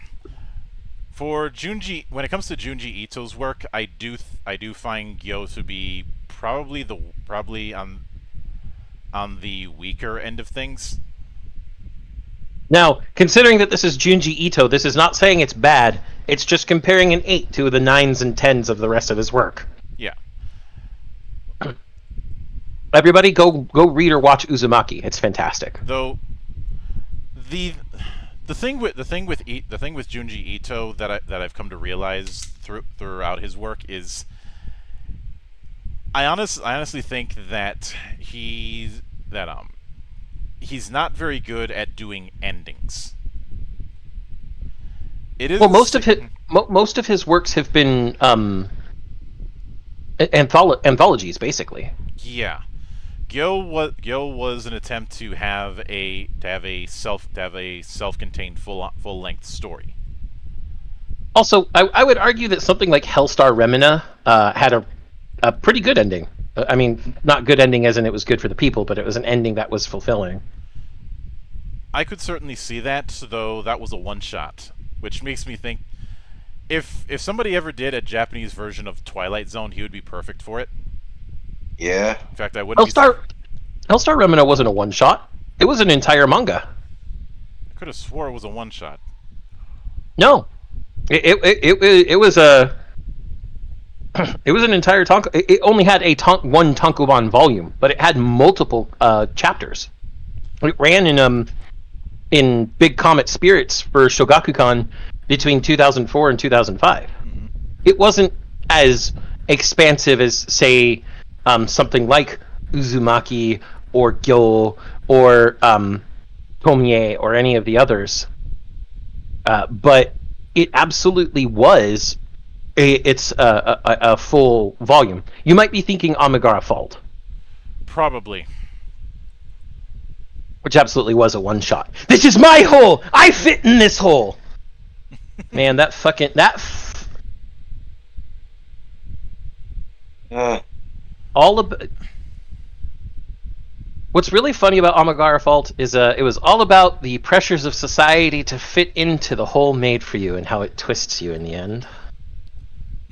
For Junji, when it comes to Junji Ito's work, I do find Gyo to be probably on the weaker end of things. Now, considering that this is Junji Ito, this is not saying it's bad. It's just comparing an 8 to the 9s and 10s of the rest of his work. Yeah. Everybody, go read or watch Uzumaki. It's fantastic. Though the thing with Junji Ito that I've come to realize throughout his work is I honestly think that he's not very good at doing endings. It is most of his works have been anthologies, basically. Yeah. Gyo was an attempt to have a self-contained full length story. Also, I would argue that something like Hellstar Remina had a pretty good ending. I mean, not good ending as in it was good for the people, but it was an ending that was fulfilling. I could certainly see that, though that was a one-shot, which makes me think if somebody ever did a Japanese version of Twilight Zone, he would be perfect for it. Yeah. In fact, I wouldn't. Hellstar Remina wasn't a one-shot. It was an entire manga. I could have swore it was a one-shot. No, it was a. It was an entire It only had one tankobon volume, but it had multiple chapters. It ran in Big Comet Spirits for Shogakukan between 2004 and 2005. Mm-hmm. It wasn't as expansive as, say, something like Uzumaki or Gyo or Tomie or any of the others. But it absolutely was. It's a full volume. You might be thinking Amigara Fault. Probably. Which absolutely was a one-shot. This is my hole! I fit in this hole! Man, that fucking... All about... What's really funny about Amigara Fault is it was all about the pressures of society to fit into the hole made for you and how it twists you in the end.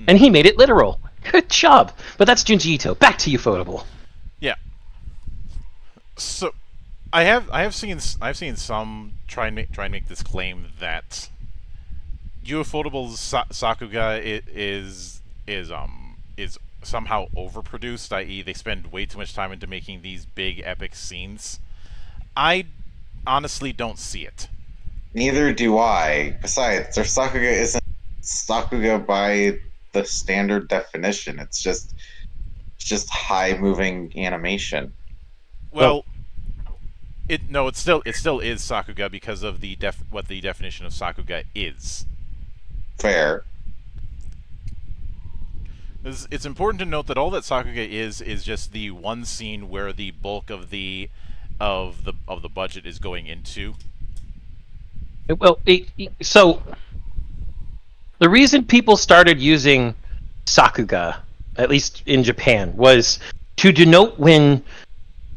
And he made it literal. Good job. But that's Junji Ito. Back to Ufotable. Yeah. So, I've seen some try and make this claim that Ufotable's Sakuga is somehow overproduced, i.e. they spend way too much time into making these big epic scenes. I honestly don't see it. Neither do I. Besides, their Sakuga isn't Sakuga by the standard definition. It's just high moving animation. Well, it still is Sakuga because of what the definition of Sakuga is. Fair. It's important to note that all that Sakuga is just the one scene where the bulk of the budget is going into. Well, so the reason people started using Sakuga, at least in Japan, was to denote when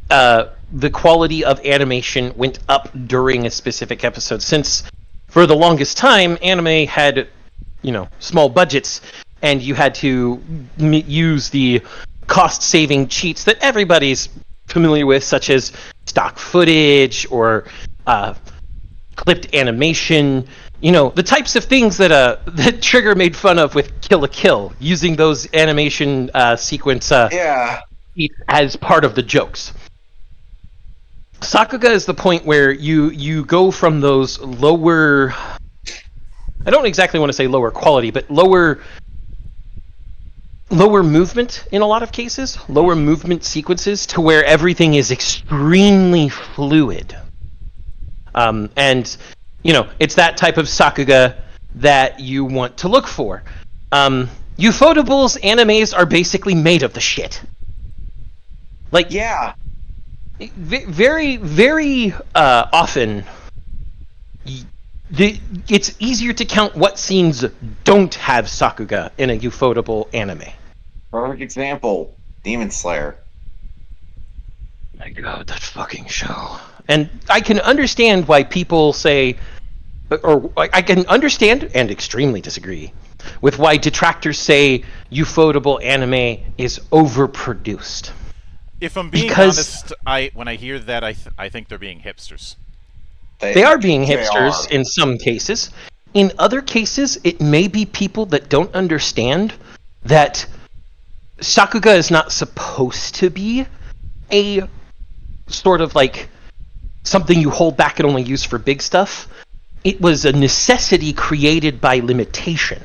the quality of animation went up during a specific episode. Since for the longest time, anime had, small budgets, and you had to use the cost-saving cheats that everybody's familiar with, such as stock footage or clipped animation. The types of things that Trigger made fun of with Kill la Kill, using those animation sequence as part of the jokes. Sakuga is the point where you go from those lower, I don't exactly want to say lower quality, but lower movement in a lot of cases, lower movement sequences, to where everything is extremely fluid. And it's that type of Sakuga that you want to look for. Ufotable's animes are basically made of the shit. Like, Yeah. very, very often, it's easier to count what scenes don't have Sakuga in a Ufotable anime. Perfect example. Demon Slayer. My God, that fucking show. And I can understand why people say, or I can understand and extremely disagree with why detractors say Ufotable anime is overproduced. If I'm being honest, when I hear that, I think they're being hipsters. They are being hipsters are. in some cases. In other cases, it may be people that don't understand that Sakuga is not supposed to be a sort of like something you hold back and only use for big stuff. It was a necessity created by limitation.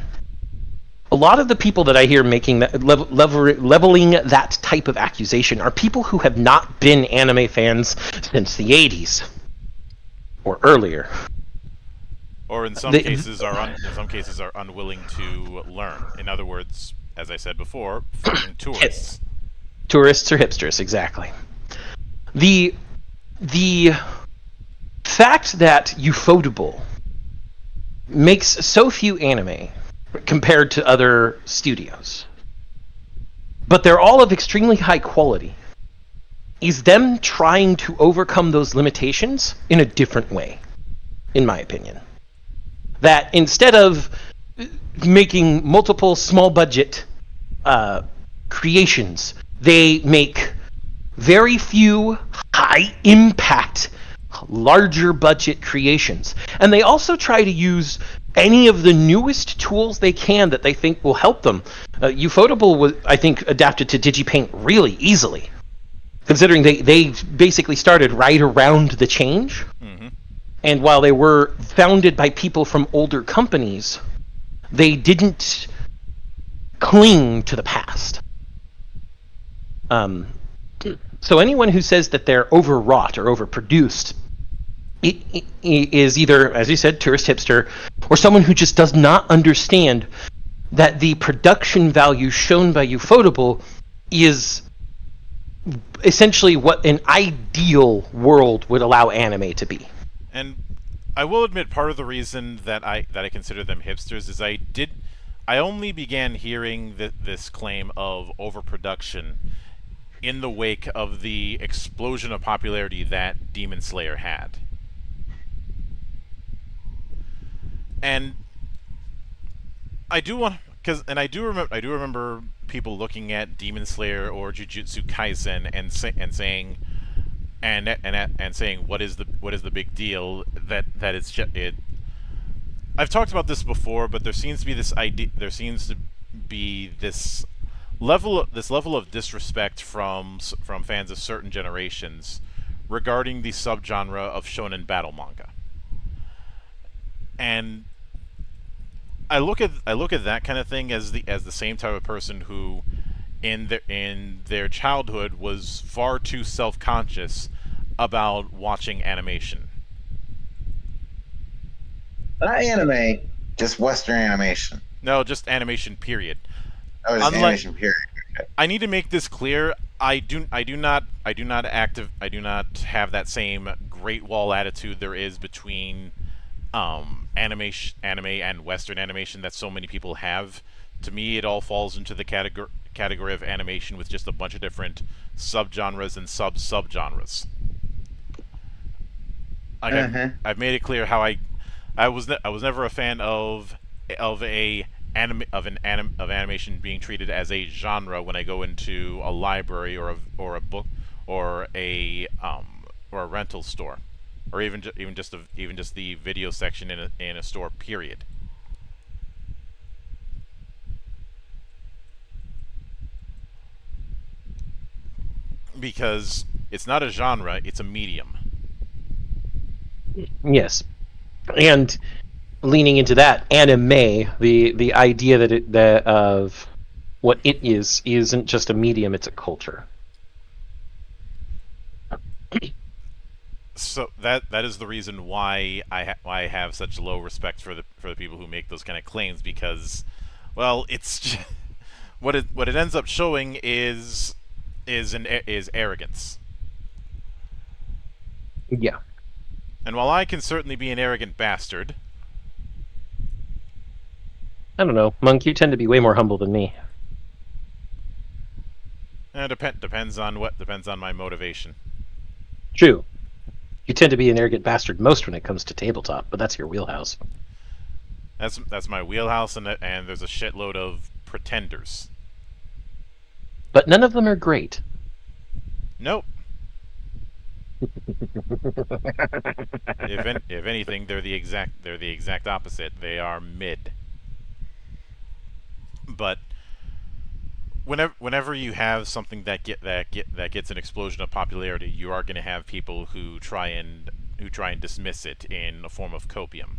A lot of the people that I hear making that leveling that type of accusation are people who have not been anime fans since the 80s or earlier, or in some cases are unwilling to learn. In other words, as I said before, fucking tourists. Tourists or hipsters, exactly. The fact that Ufotable makes so few anime compared to other studios, but they're all of extremely high quality, is them trying to overcome those limitations in a different way, in my opinion. That instead of making multiple small budget creations, they make very few high impact, larger budget creations. And they also try to use any of the newest tools they can that they think will help them. Ufotable was, I think, adapted to DigiPaint really easily, considering they basically started right around the change. Mm-hmm. And while they were founded by people from older companies, they didn't cling to the past. So anyone who says that they're overwrought or overproduced it is either, as you said, tourist hipster, or someone who just does not understand that the production value shown by Ufotable is essentially what an ideal world would allow anime to be. And I will admit, part of the reason that I consider them hipsters is I only began hearing this claim of overproduction in the wake of the explosion of popularity that Demon Slayer had. And I do remember people looking at Demon Slayer or Jujutsu Kaisen and saying what is the big deal that it's just it. I've talked about this before, but there seems to be this level of disrespect from fans of certain generations regarding the subgenre of shonen battle manga. And I look at that kind of thing as the same type of person who in their childhood was far too self-conscious about watching animation. Not anime, just Western animation. No, just animation, period. Oh, just animation, period. Okay. I need to make this clear. I do not have that same Great Wall attitude there is between anime and Western animation that so many people have. To me, it all falls into the category of animation with just a bunch of different subgenres and subgenres. I've made it clear how I was never a fan of animation being treated as a genre when I go into a library or a book or a rental store, or even just the video section in a store, period. Because it's not a genre, it's a medium. Yes, and leaning into that anime, the idea that of what it isn't just a medium; it's a culture. So that is the reason why why I have such low respect for the people who make those kind of claims, because, well, it's just, what it ends up showing is arrogance. Yeah. And while I can certainly be an arrogant bastard, I don't know, Monk. You tend to be way more humble than me. depends on my motivation. True. You tend to be an arrogant bastard most when it comes to tabletop, but that's your wheelhouse. That's my wheelhouse, and there's a shitload of pretenders. But none of them are great. Nope. If anything, they're the exact opposite. They are mid. But whenever you have something that gets an explosion of popularity, you are going to have people who try and dismiss it in a form of copium.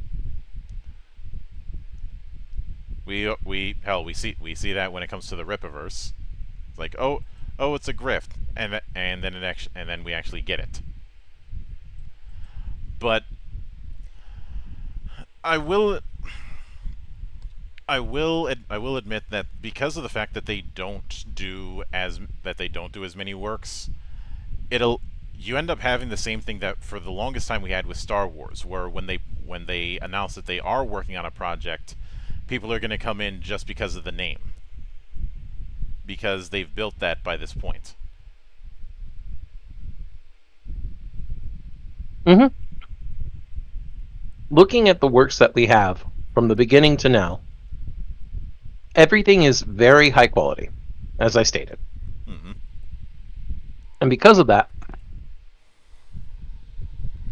We see that when it comes to the Rippaverse. It's like, oh, it's a grift, and then we actually get it. But I will admit that because of the fact that they don't do as many works, you end up having the same thing that for the longest time we had with Star Wars, where when they announce that they are working on a project, people are going to come in just because of the name, because they've built that by this point. Mm-hmm. Looking at the works that we have from the beginning to now, everything is very high quality, as I stated. Mm-hmm. And because of that,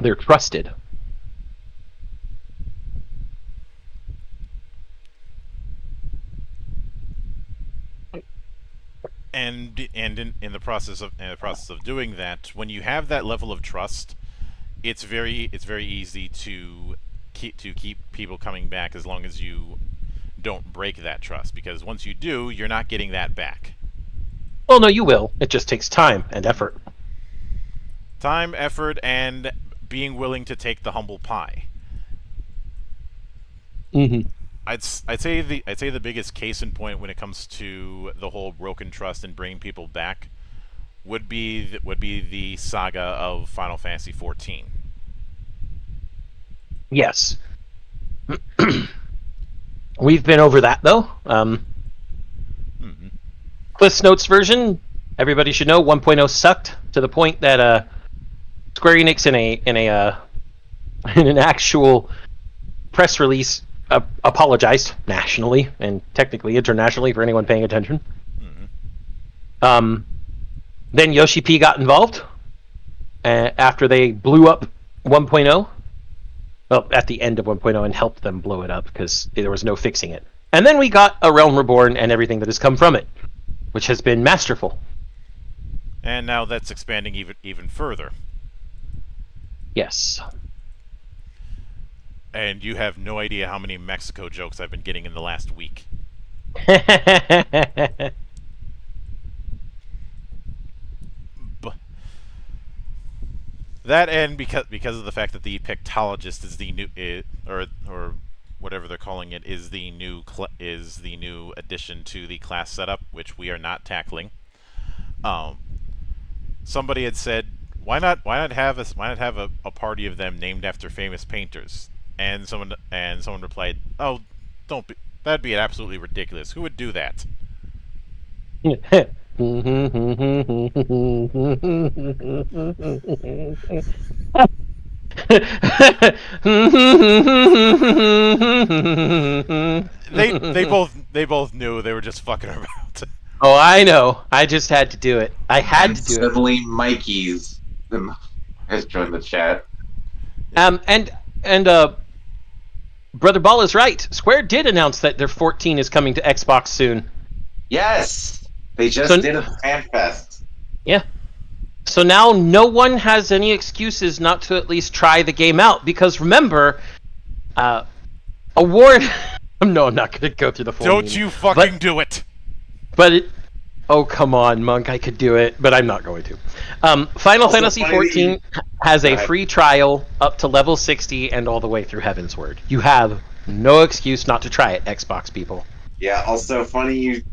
they're trusted. And in the process of doing that, when you have that level of trust, it's very easy to keep people coming back, as long as you don't break that trust, because once you do, you're not getting that back. Well, no, you will. It just takes time and effort. Time, effort, and being willing to take the humble pie. Mm-hmm. I'd say the biggest case in point when it comes to the whole broken trust and bringing people back would be the saga of Final Fantasy XIV. Yes. We've been over that, though. Mm-hmm. Cliff's Notes version, everybody should know 1.0 sucked to the point that Square Enix in an actual press release apologized nationally and technically internationally for anyone paying attention. Mm-hmm. Then Yoshi P got involved after they blew up 1.0. Well, at the end of 1.0, and helped them blow it up because there was no fixing it. And then we got A Realm Reborn and everything that has come from it, which has been masterful. And now that's expanding even further. Yes. And you have no idea how many Mexico jokes I've been getting in the last week. That, and because of the fact that the Pictologist is the new or whatever they're calling it is the new addition to the class setup, which we are not tackling. Somebody had said, why not have a party of them named after famous painters? And someone replied, "Oh, that'd be absolutely ridiculous. Who would do that?" They both knew they were just fucking around. Oh, I know. I just had to do it. I had to do it. Suddenly, Mikey's has joined the chat. And Brother Ball is right. Square did announce that their 14 is coming to Xbox soon. Yes, they just did a fan fest. Yeah. So now no one has any excuses not to at least try the game out, because remember, award. No, I'm not going to go through the full. Don't meme. you fucking do it. But it. Oh, come on, Monk. I could do it, but I'm not going to. Final Also, Fantasy funny that XIV has a free trial up to level 60 and all the way through Heaven's Word. You have no excuse not to try it, Xbox people. Yeah, also funny you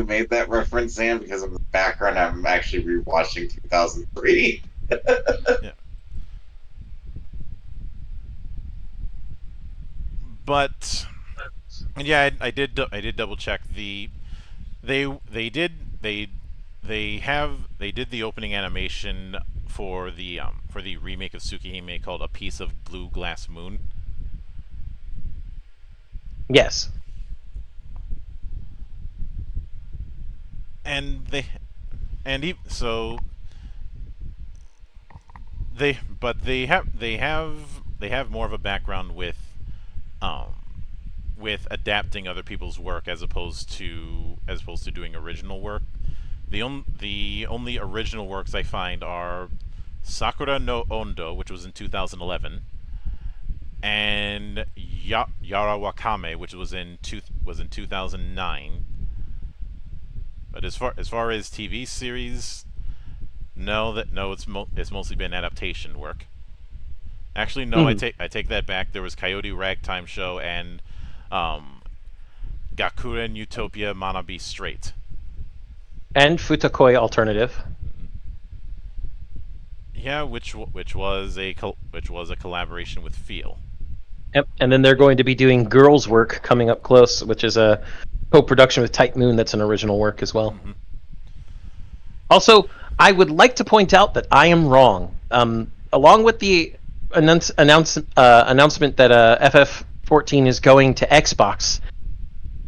made that reference, Sam, because in the background I'm actually rewatching 2003. Yeah. But yeah, I did double check they did the opening animation for the remake of Tsukihime called A Piece of Blue Glass Moon. Yes. And they have more of a background with adapting other people's work as opposed to doing original work. The only original works I find are Sakura no Ondo, which was in 2011, and Yara Wakame, which was in 2009. But as far as TV series, it's mostly been adaptation work. Actually, no, I take that back. There was Coyote Ragtime Show and Gakuren Utopia Manabi Straight. And Futakoi Alternative. Yeah, which was a collaboration with Feel. Yep. And then they're going to be doing Girls Work coming up close, which is a co-production with Type Moon. That's an original work as well. Mm-hmm. Also, I would like to point out that I am wrong. Along with the announcement that FF14 is going to Xbox,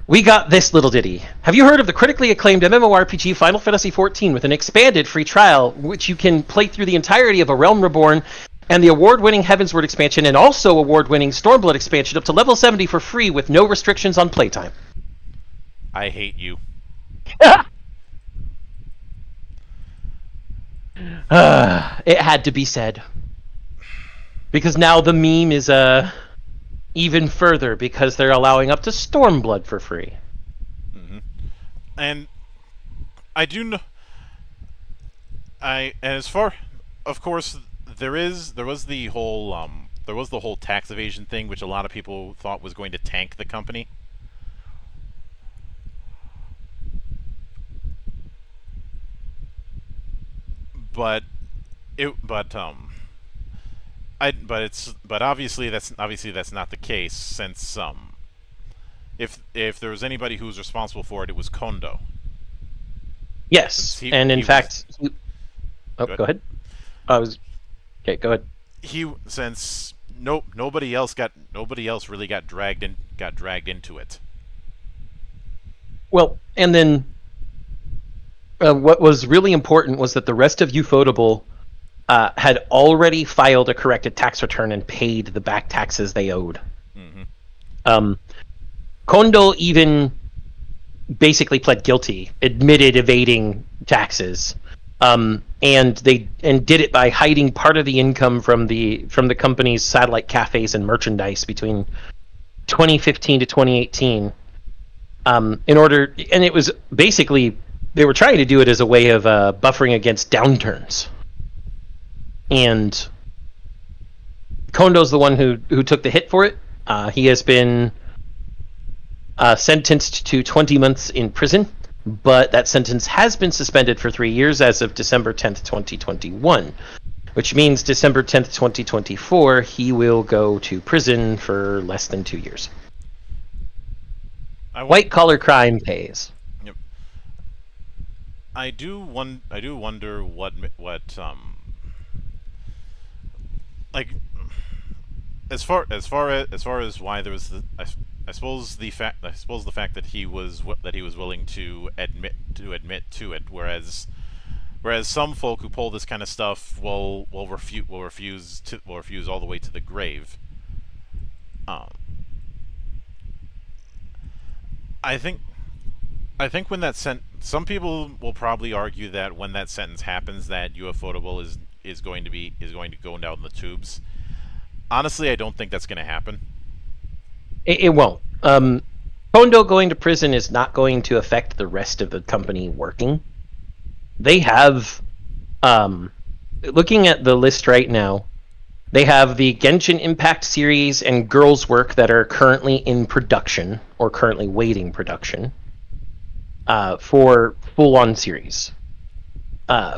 we got this little ditty. Have you heard of the critically acclaimed MMORPG Final Fantasy XIV with an expanded free trial, which you can play through the entirety of A Realm Reborn and the award-winning Heavensward expansion, and also award-winning Stormblood expansion up to level 70 for free with no restrictions on playtime? I hate you. It had to be said. Because now the meme is even further, because they're allowing up to Stormblood for free. Mm-hmm. And I do know. And as far, of course, there was the whole tax evasion thing, which a lot of people thought was going to tank the company. But obviously that's not the case, since if there was anybody who was responsible for it, it was Kondo. Yes, and in fact, go ahead. Okay. Go ahead. Since nobody else really got dragged into it. Well, and then what was really important was that the rest of Ufotable had already filed a corrected tax return and paid the back taxes they owed. Mm-hmm. Kondo even basically pled guilty, admitted evading taxes, and did it by hiding part of the income from the company's satellite cafes and merchandise between 2015 to 2018. And it was basically, they were trying to do it as a way of buffering against downturns. And Kondo's the one who took the hit for it. He has been sentenced to 20 months in prison, but that sentence has been suspended for 3 years as of December 10th, 2021, which means December 10th, 2024, he will go to prison for less than 2 years. White-collar crime pays. Yep. I do wonder what like as far as why there was I suppose the fact that he was willing to admit to it, whereas some folk who pull this kind of stuff will refuse all the way to the grave. I think when that some people will probably argue that when that sentence happens, that Ufotable is going to go down the tubes. Honestly, I don't think that's going to happen. It won't. Kondo going to prison is not going to affect the rest of the company working. They have, looking at the list right now, they have the Genshin Impact series and Girls Work that are currently in production, or currently waiting production, for full-on series.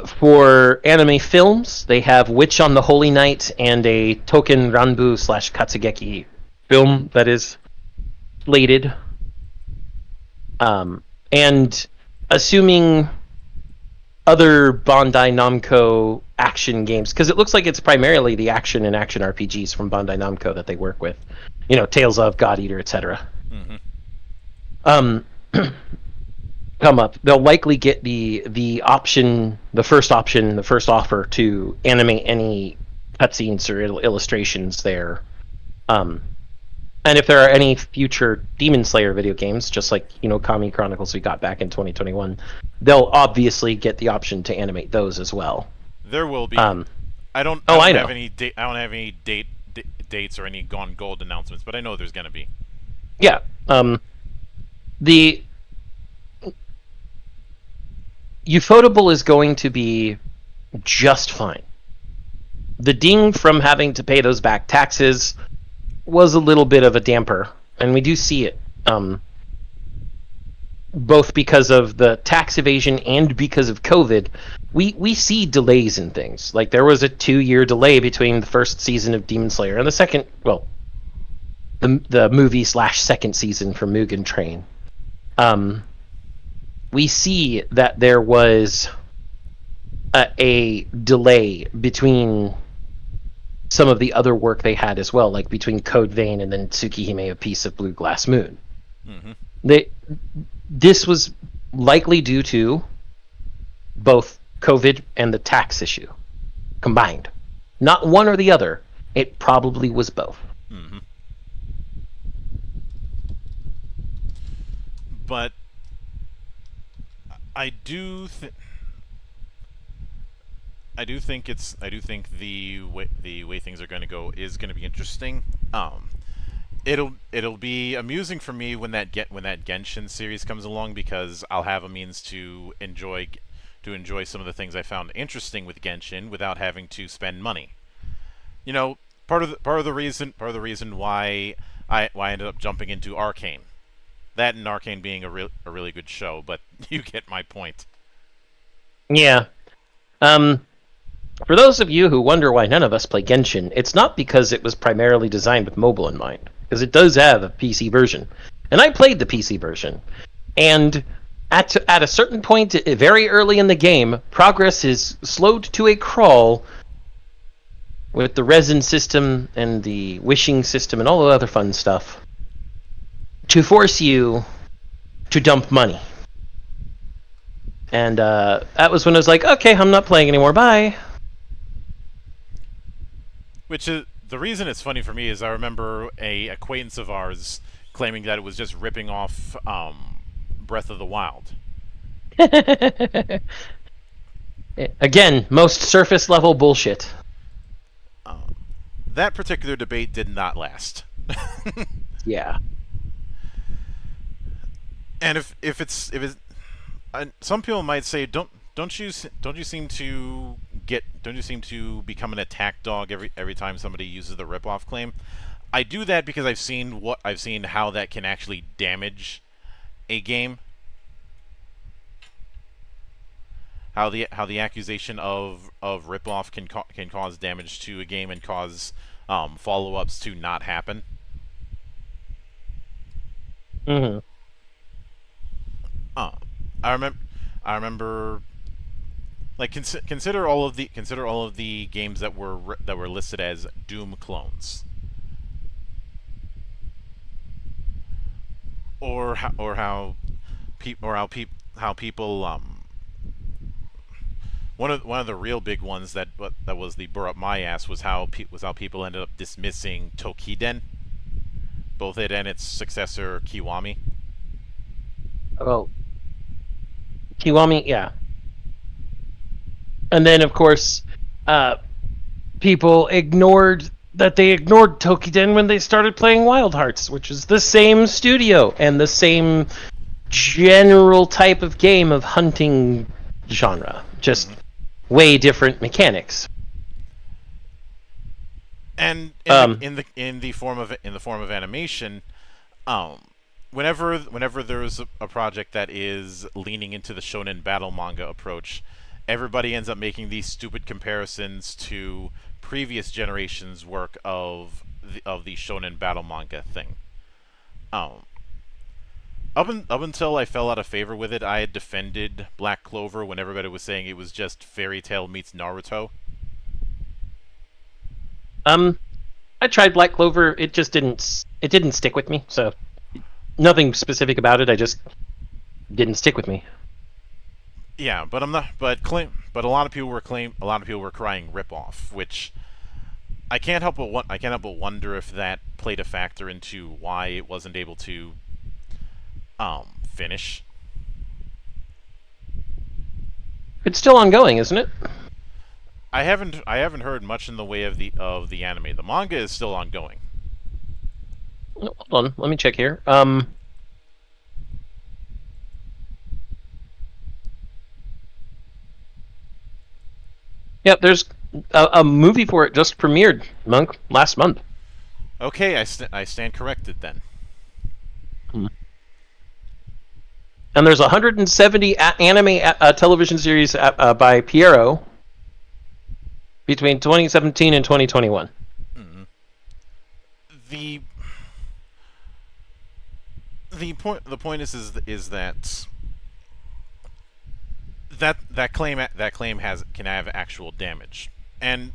For anime films, they have Witch on the Holy Night and a Token Ranbu / Katsugeki film that is slated. And assuming other Bandai Namco action games, because it looks like it's primarily the action and action RPGs from Bandai Namco that they work with, Tales of, God Eater, etc. Mm-hmm. Come up, they'll likely get the first offer to animate any cutscenes or illustrations there. And if there are any future Demon Slayer video games, just like Kami Chronicles we got back in 2021, they'll obviously get the option to animate those as well. There will be. I don't have any dates or any Gone Gold announcements, but I know there's going to be. Yeah. The Ufotable is going to be just fine. The ding from having to pay those back taxes was a little bit of a damper, and we do see it, both because of the tax evasion and because of COVID. We see delays in things. Like, there was a 2-year delay between the first season of Demon Slayer and the second, the movie / second season for Mugen Train. We see that there was a delay between some of the other work they had as well, like between Code Vein and then Tsukihime, A Piece of Blue Glass Moon. Mm-hmm. This was likely due to both COVID and the tax issue combined. Not one or the other. It probably was both. Mm-hmm. But I do think the way things are going to go is going to be interesting. It'll be amusing for me when that Genshin series comes along, because I'll have a means to enjoy some of the things I found interesting with Genshin without having to spend money. Part of the reason why I ended up jumping into Arcane. That and Arcane being a really good show, but you get my point. Yeah. For those of you who wonder why none of us play Genshin, it's not because it was primarily designed with mobile in mind, because it does have a PC version. And I played the PC version. And at a certain point, very early in the game, progress is slowed to a crawl with the resin system and the wishing system and all the other fun stuff to force you to dump money. And that was when I was like, okay, I'm not playing anymore, bye. Which is the reason it's funny for me is I remember a acquaintance of ours claiming that it was just ripping off Breath of the Wild. Again, most surface level bullshit. That particular debate did not last. Yeah. And if it's some people might say, don't you seem to become an attack dog every time somebody uses the ripoff claim? I do that because I've seen how that can actually damage a game. How the accusation of ripoff can cause damage to a game and cause follow-ups to not happen. Mm-hmm. I remember, like, consider all of the games that were listed as Doom clones, or how people one of the real big ones that was the burr up my ass was how people ended up dismissing Tokiden, both it and its successor Kiwami. Oh, Kiwami, yeah. And then, of course, people ignored Tokiden when they started playing Wild Hearts, which is the same studio and the same general type of game of hunting genre, just way different mechanics. And in the form of animation, whenever there's a project that is leaning into the shonen battle manga approach, everybody ends up making these stupid comparisons to previous generations' work of the shonen battle manga thing. Up until I fell out of favor with it, I had defended Black Clover when everybody was saying it was just Fairy Tail meets Naruto. I tried Black Clover. It just didn't stick with me. So nothing specific about it. I just didn't stick with me. Yeah, but I'm not. But a lot of people were crying ripoff, which I can't help but wonder if that played a factor into why it wasn't able to finish. It's still ongoing, isn't it? I haven't heard much in the way of the anime. The manga is still ongoing. Hold on, let me check here. Yep, there's a movie for it just premiered, Monk, last month. Okay, I stand corrected then. And there's 170 anime television series by Piero between 2017 and 2021. Mm-hmm. The point is that claim can have actual damage, and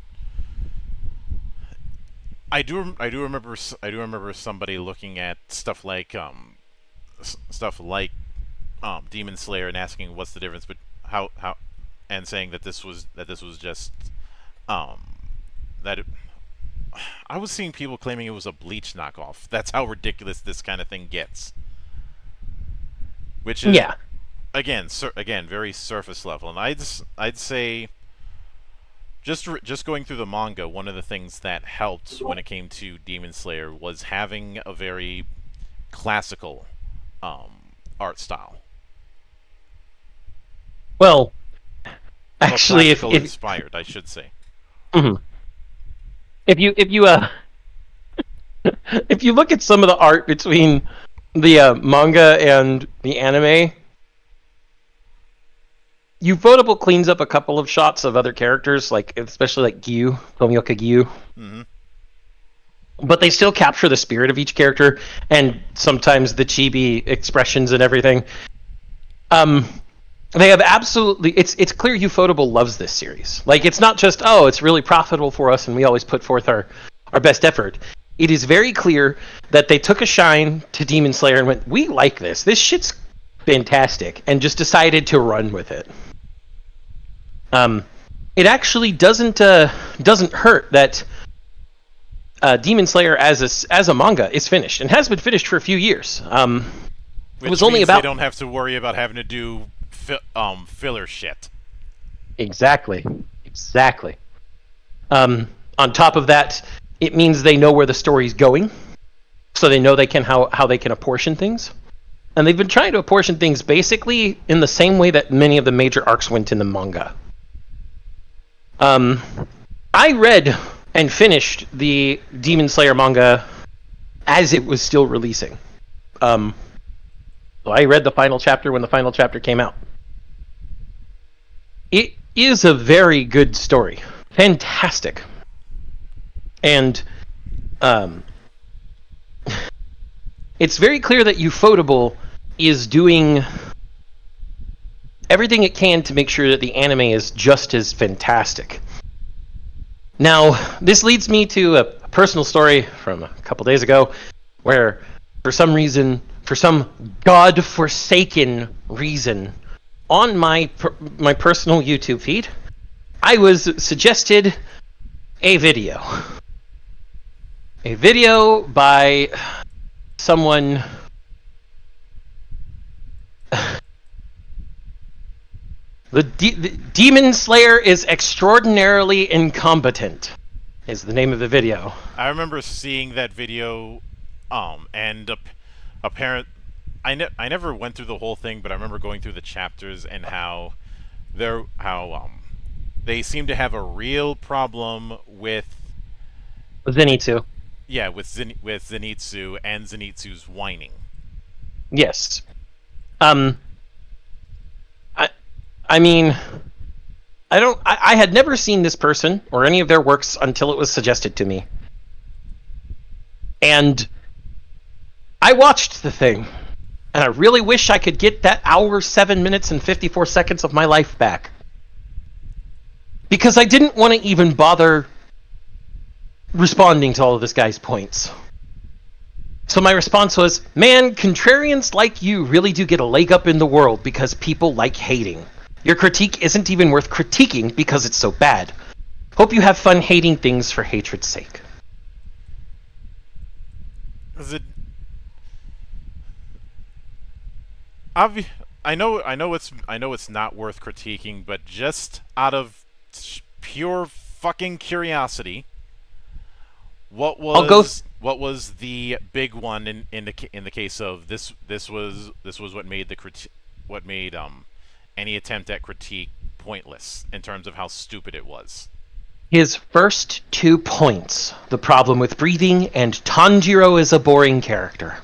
I do remember somebody looking at stuff like Demon Slayer and asking what's the difference, but how and saying that this was just that it, I was seeing people claiming it was a Bleach knockoff. That's how ridiculous this kind of thing gets. Which is again very surface level, and I'd say just going through the manga, one of the things that helped when it came to Demon Slayer was having a very classical art style. Well, actually, if inspired, I should say. Mm-hmm. If you if you look at some of the art between the manga and the anime, Ufotable cleans up a couple of shots of other characters, like especially like Gyu, Tomioka Gyu. Mm-hmm. But they still capture the spirit of each character, and sometimes the chibi expressions and everything. They have absolutely. It's clear Ufotable loves this series. Like, it's not just, oh, it's really profitable for us and we always put forth our best effort. It is very clear that they took a shine to Demon Slayer and went, we like this. This shit's fantastic, and just decided to run with it. It actually doesn't hurt that Demon Slayer as a manga is finished and has been finished for a few years. It was only about. They don't have to worry about having to do filler shit. Exactly. On top of that, it means they know where the story's going, so they know how they can apportion things. And they've been trying to apportion things basically in the same way that many of the major arcs went in the manga. I read and finished the Demon Slayer manga as it was still releasing. So I read the final chapter when the final chapter came out. It is a very good story. Fantastic. And it's very clear that Ufotable is doing everything it can to make sure that the anime is just as fantastic. Now, this leads me to a personal story from a couple days ago, where for some god-forsaken reason, on my personal YouTube feed, I was suggested a video by someone The Demon Slayer is extraordinarily incompetent, is the name of the video. I remember seeing that video, and apparent. I never went through the whole thing, but I remember going through the chapters and how they seem to have a real problem with Zenitsu. Yeah, with Zenitsu and Zenitsu's whining. Yes. I mean, I had never seen this person or any of their works until it was suggested to me. And I watched the thing, and I really wish I could get that hour, 7 minutes, and 54 seconds of my life back. Because I didn't want to even bother responding to all of this guy's points. So my response was, man, contrarians like you really do get a leg up in the world because people like hating. Your critique isn't even worth critiquing because it's so bad. Hope you have fun hating things for hatred's sake. Is it? I know it's not worth critiquing, but just out of pure fucking curiosity, what was the big one in the case of this was what made any attempt at critique pointless in terms of how stupid it was. His first 2 points, the problem with breathing and Tanjiro is a boring character.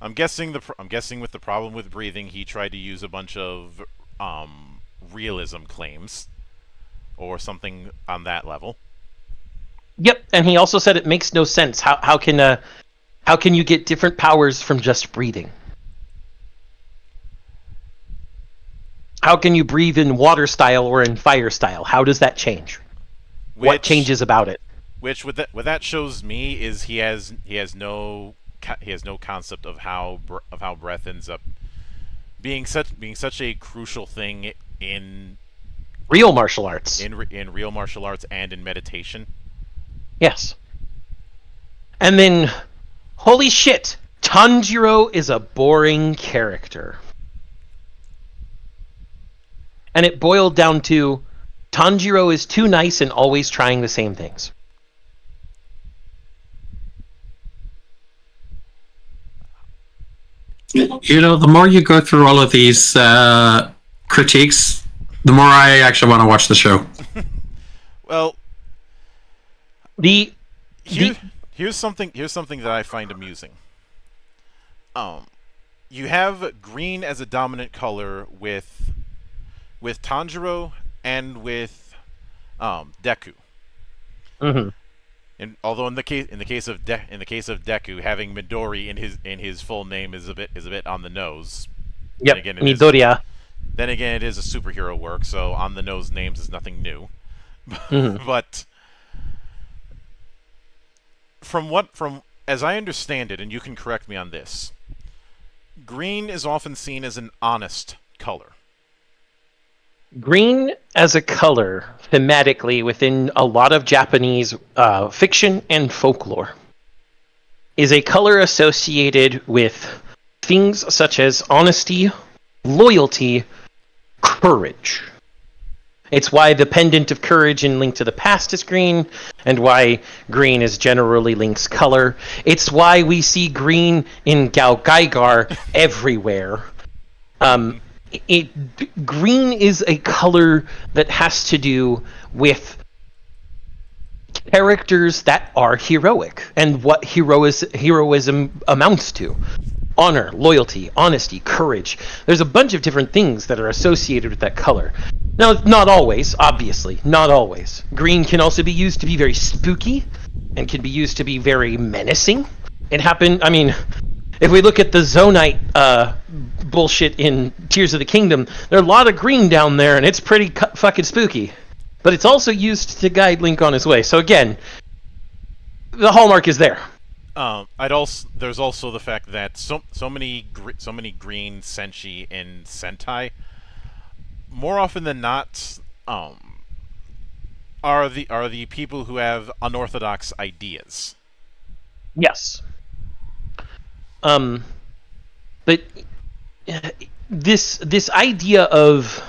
I'm guessing with the problem with breathing, he tried to use a bunch of realism claims or something on that level. Yep, and he also said it makes no sense. How can you get different powers from just breathing? How can you breathe in water style or in fire style? How does that change? What changes about it? Which what that shows me is he has no concept of how breath ends up being such a crucial thing in real martial arts. In real martial arts and in meditation. Yes. And then, holy shit, Tanjiro is a boring character. And it boiled down to, Tanjiro is too nice and always trying the same things. You know, the more you go through all of these critiques, the more I actually want to watch the show. Well, here's something that I find amusing. You have green as a dominant color with Tanjiro and with Deku. Mm-hmm. And although in the case of Deku, having Midori in his full name is a bit on the nose. Yep, Again, Midoriya. Then again, it is a superhero work, so on the nose names is nothing new. Mm-hmm. But from as I understand it, and you can correct me on this, green is often seen as an honest color. Green as a color, thematically, within a lot of Japanese fiction and folklore, is a color associated with things such as honesty, loyalty, courage. It's why the pendant of courage in Link to the Past is green, and why green is generally Link's color. It's why we see green in Gao Gaigar everywhere. Green is a color that has to do with characters that are heroic and what heroism amounts to. Honor, loyalty, honesty, courage. There's a bunch of different things that are associated with that color. Now, not always, obviously, not always. Green can also be used to be very spooky and can be used to be very menacing. It happened, I mean, if we look at the Zonite bullshit in Tears of the Kingdom, there's a lot of green down there, and it's pretty fucking spooky. But it's also used to guide Link on his way. So again, the hallmark is there. There's also the fact that so many green senshi in Sentai, more often than not, are the people who have unorthodox ideas. Yes. But this idea of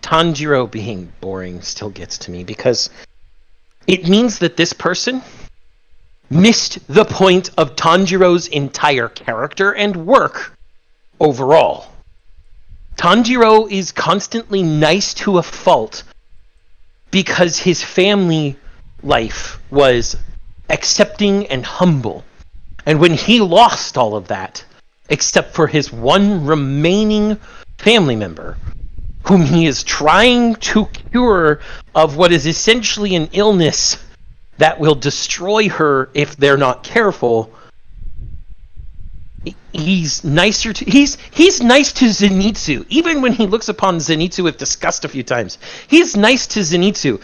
Tanjiro being boring still gets to me, because it means that this person missed the point of Tanjiro's entire character and work overall. Tanjiro is constantly nice to a fault because his family life was accepting and humble. And when he lost all of that, except for his one remaining family member, whom he is trying to cure of what is essentially an illness that will destroy her if they're not careful, he's nicer to he's nice to Zenitsu. Even when he looks upon Zenitsu with disgust a few times, he's nice to Zenitsu.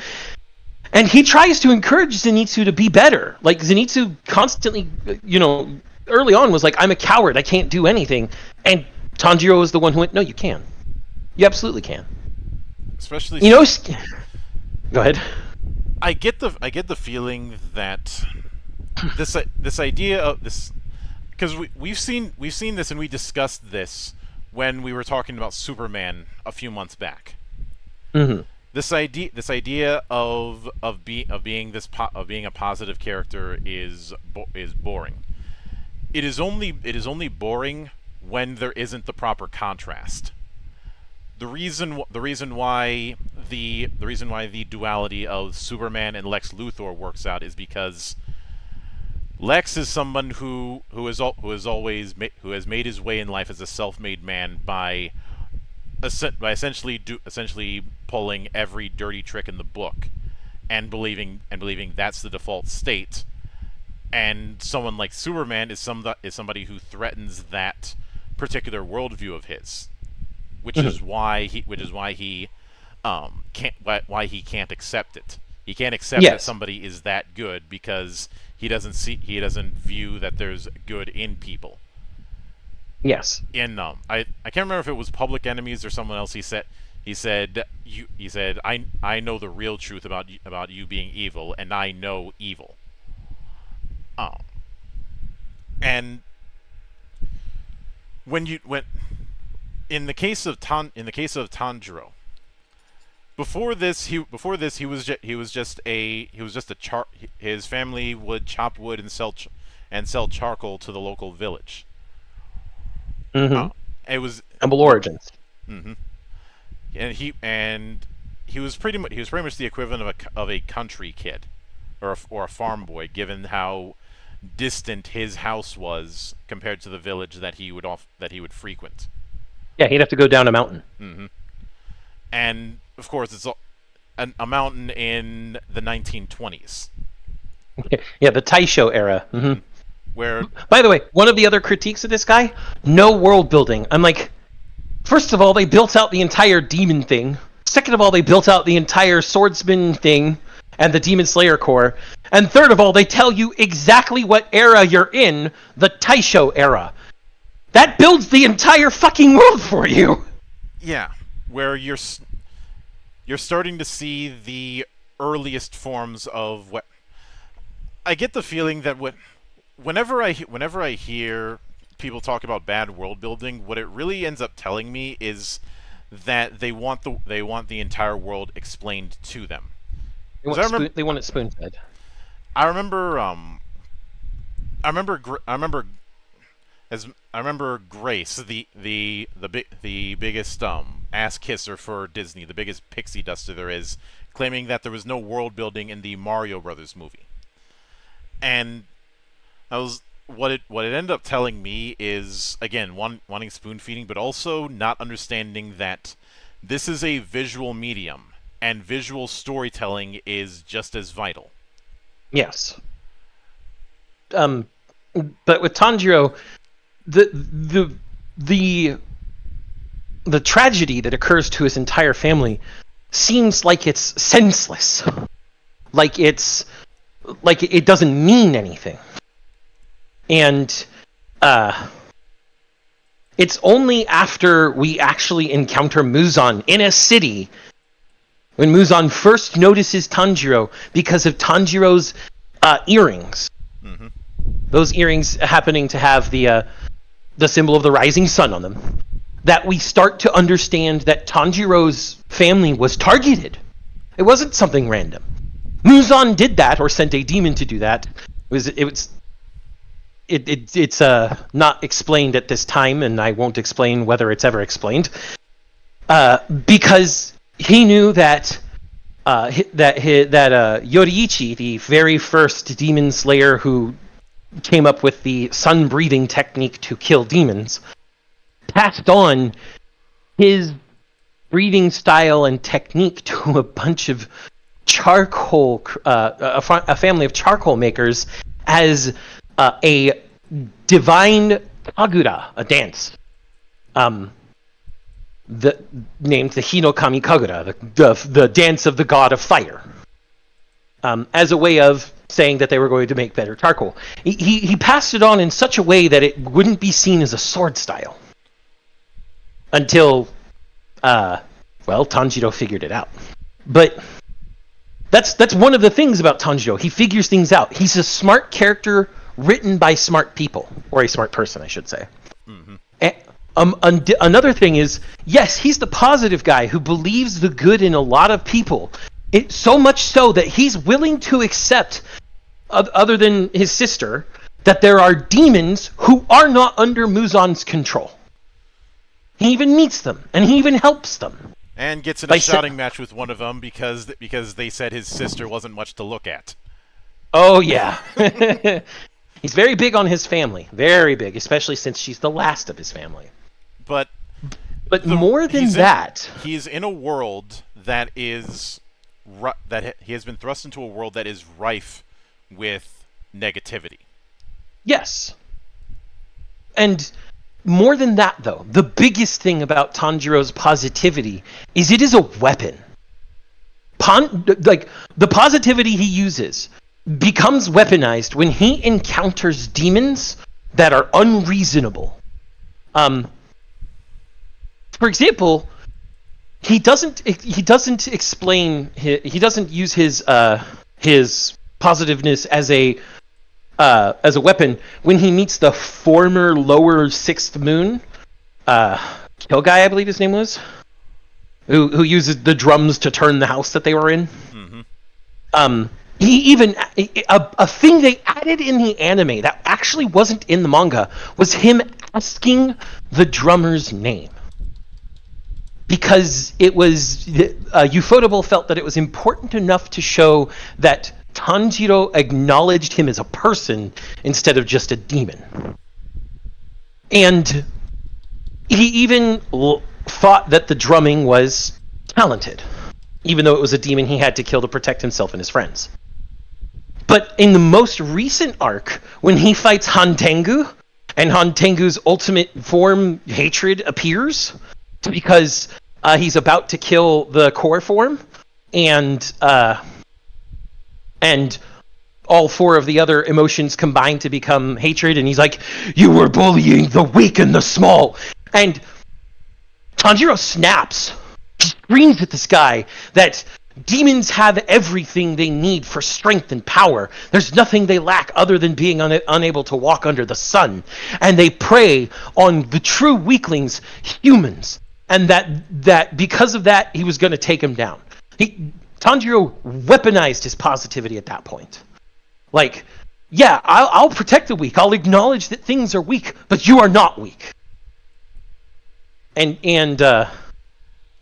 And he tries to encourage Zenitsu to be better. Like, Zenitsu constantly, early on was like, I'm a coward, I can't do anything. And Tanjiro was the one who went, no, you can. You absolutely can. Especially... Go ahead. I get the feeling that this idea of this... Because we've seen this, and we discussed this when we were talking about Superman a few months back. Mm-hmm. This idea of being a positive character is boring. It is only boring when there isn't the proper contrast. The reason why the duality of Superman and Lex Luthor works out is because Lex is someone who has made his way in life as a self-made man by essentially pulling every dirty trick in the book and believing that's the default state. And someone like Superman is somebody who threatens that particular worldview of his, which is why he can't accept it. He can't accept that somebody is that good because he doesn't view that there's good in people. Yes. In I can't remember if it was Public Enemies or someone else. He said I know the real truth about you being evil, and I know evil. And when in the case of Tanjiro, his family would chop wood and sell charcoal to the local village. Mm-hmm. It was humble origins. Mm-hmm. And he was pretty much the equivalent of a country kid, or a farm boy, given how distant his house was compared to the village that he would frequent. Yeah, he'd have to go down a mountain. Mm-hmm. And of course, it's a mountain in the 1920s. Yeah, the Taisho era. Mm-hmm. Where, by the way, one of the other critiques of this guy, no world building. I'm like, first of all, they built out the entire demon thing. Second of all, they built out the entire swordsman thing and the Demon Slayer core. And third of all, they tell you exactly what era you're in, the Taisho era. That builds the entire fucking world for you. Yeah, where you're starting to see the earliest forms of what... I get the feeling that whenever I hear people talk about bad world building, what it really ends up telling me is that they want the entire world explained to them. They want it spoon-fed. I remember Grace, the biggest ass kisser for Disney, the biggest pixie duster there is, claiming that there was no world building in the Mario Brothers movie. And what it ended up telling me is, again, wanting spoon feeding, but also not understanding that this is a visual medium, and visual storytelling is just as vital. Yes. But with Tanjiro, the tragedy that occurs to his entire family seems like it's senseless. Like it doesn't mean anything. And it's only after we actually encounter Muzan in a city, when Muzan first notices Tanjiro because of Tanjiro's earrings. Mm-hmm. Those earrings happening to have the symbol of the rising sun on them. that we start to understand that Tanjiro's family was targeted. It wasn't something random. Muzan did that, or sent a demon to do that. It's not explained at this time, and I won't explain whether it's ever explained. Because he knew that Yoriichi, the very first demon slayer who came up with the sun breathing technique to kill demons, passed on his breathing style and technique to a bunch of charcoal, a family of charcoal makers, as a divine kagura, a dance, named the Hinokami Kagura, the dance of the god of fire, as a way of saying that they were going to make better charcoal. He passed it on in such a way that it wouldn't be seen as a sword style until, Tanjiro figured it out. But that's one of the things about Tanjiro. He figures things out. He's a smart character written by smart people, or a smart person, I should say. Another thing is, yes, he's the positive guy who believes the good in a lot of people. So much so that he's willing to accept, other than his sister, that there are demons who are not under Muzan's control. He even meets them, and he even helps them. And gets in a shouting match with one of them because they said his sister wasn't much to look at. Oh, yeah. He's very big on his family. Very big, especially since she's the last of his family. But more than that... He's in a world that is... that he has been thrust into a world that is rife with negativity. Yes. And... more than that, though, the biggest thing about Tanjiro's positivity is it is a weapon. The positivity he uses becomes weaponized when he encounters demons that are unreasonable. For example, he doesn't use his positiveness as a weapon when he meets the former lower sixth moon, Kill Guy, I believe his name was, who uses the drums to turn the house that they were in. Mm-hmm. He even a thing they added in the anime that actually wasn't in the manga was him asking the drummer's name, because it was Ufotable felt that it was important enough to show that Tanjiro acknowledged him as a person instead of just a demon. And he even thought that the drumming was talented, even though it was a demon he had to kill to protect himself and his friends. But in the most recent arc, when he fights Hantengu, and Hantengu's ultimate form, hatred, appears, because he's about to kill the core form, and all four of the other emotions combine to become hatred, and he's like, "You were bullying the weak and the small." And Tanjiro snaps. He screams at this guy that demons have everything they need for strength and power. There's nothing they lack other than being unable to walk under the sun. And they prey on the true weaklings, humans. And that because of that, he was going to take him down. Tanjiro weaponized his positivity at that point. Like, yeah, I'll protect the weak. I'll acknowledge that things are weak, but you are not weak. And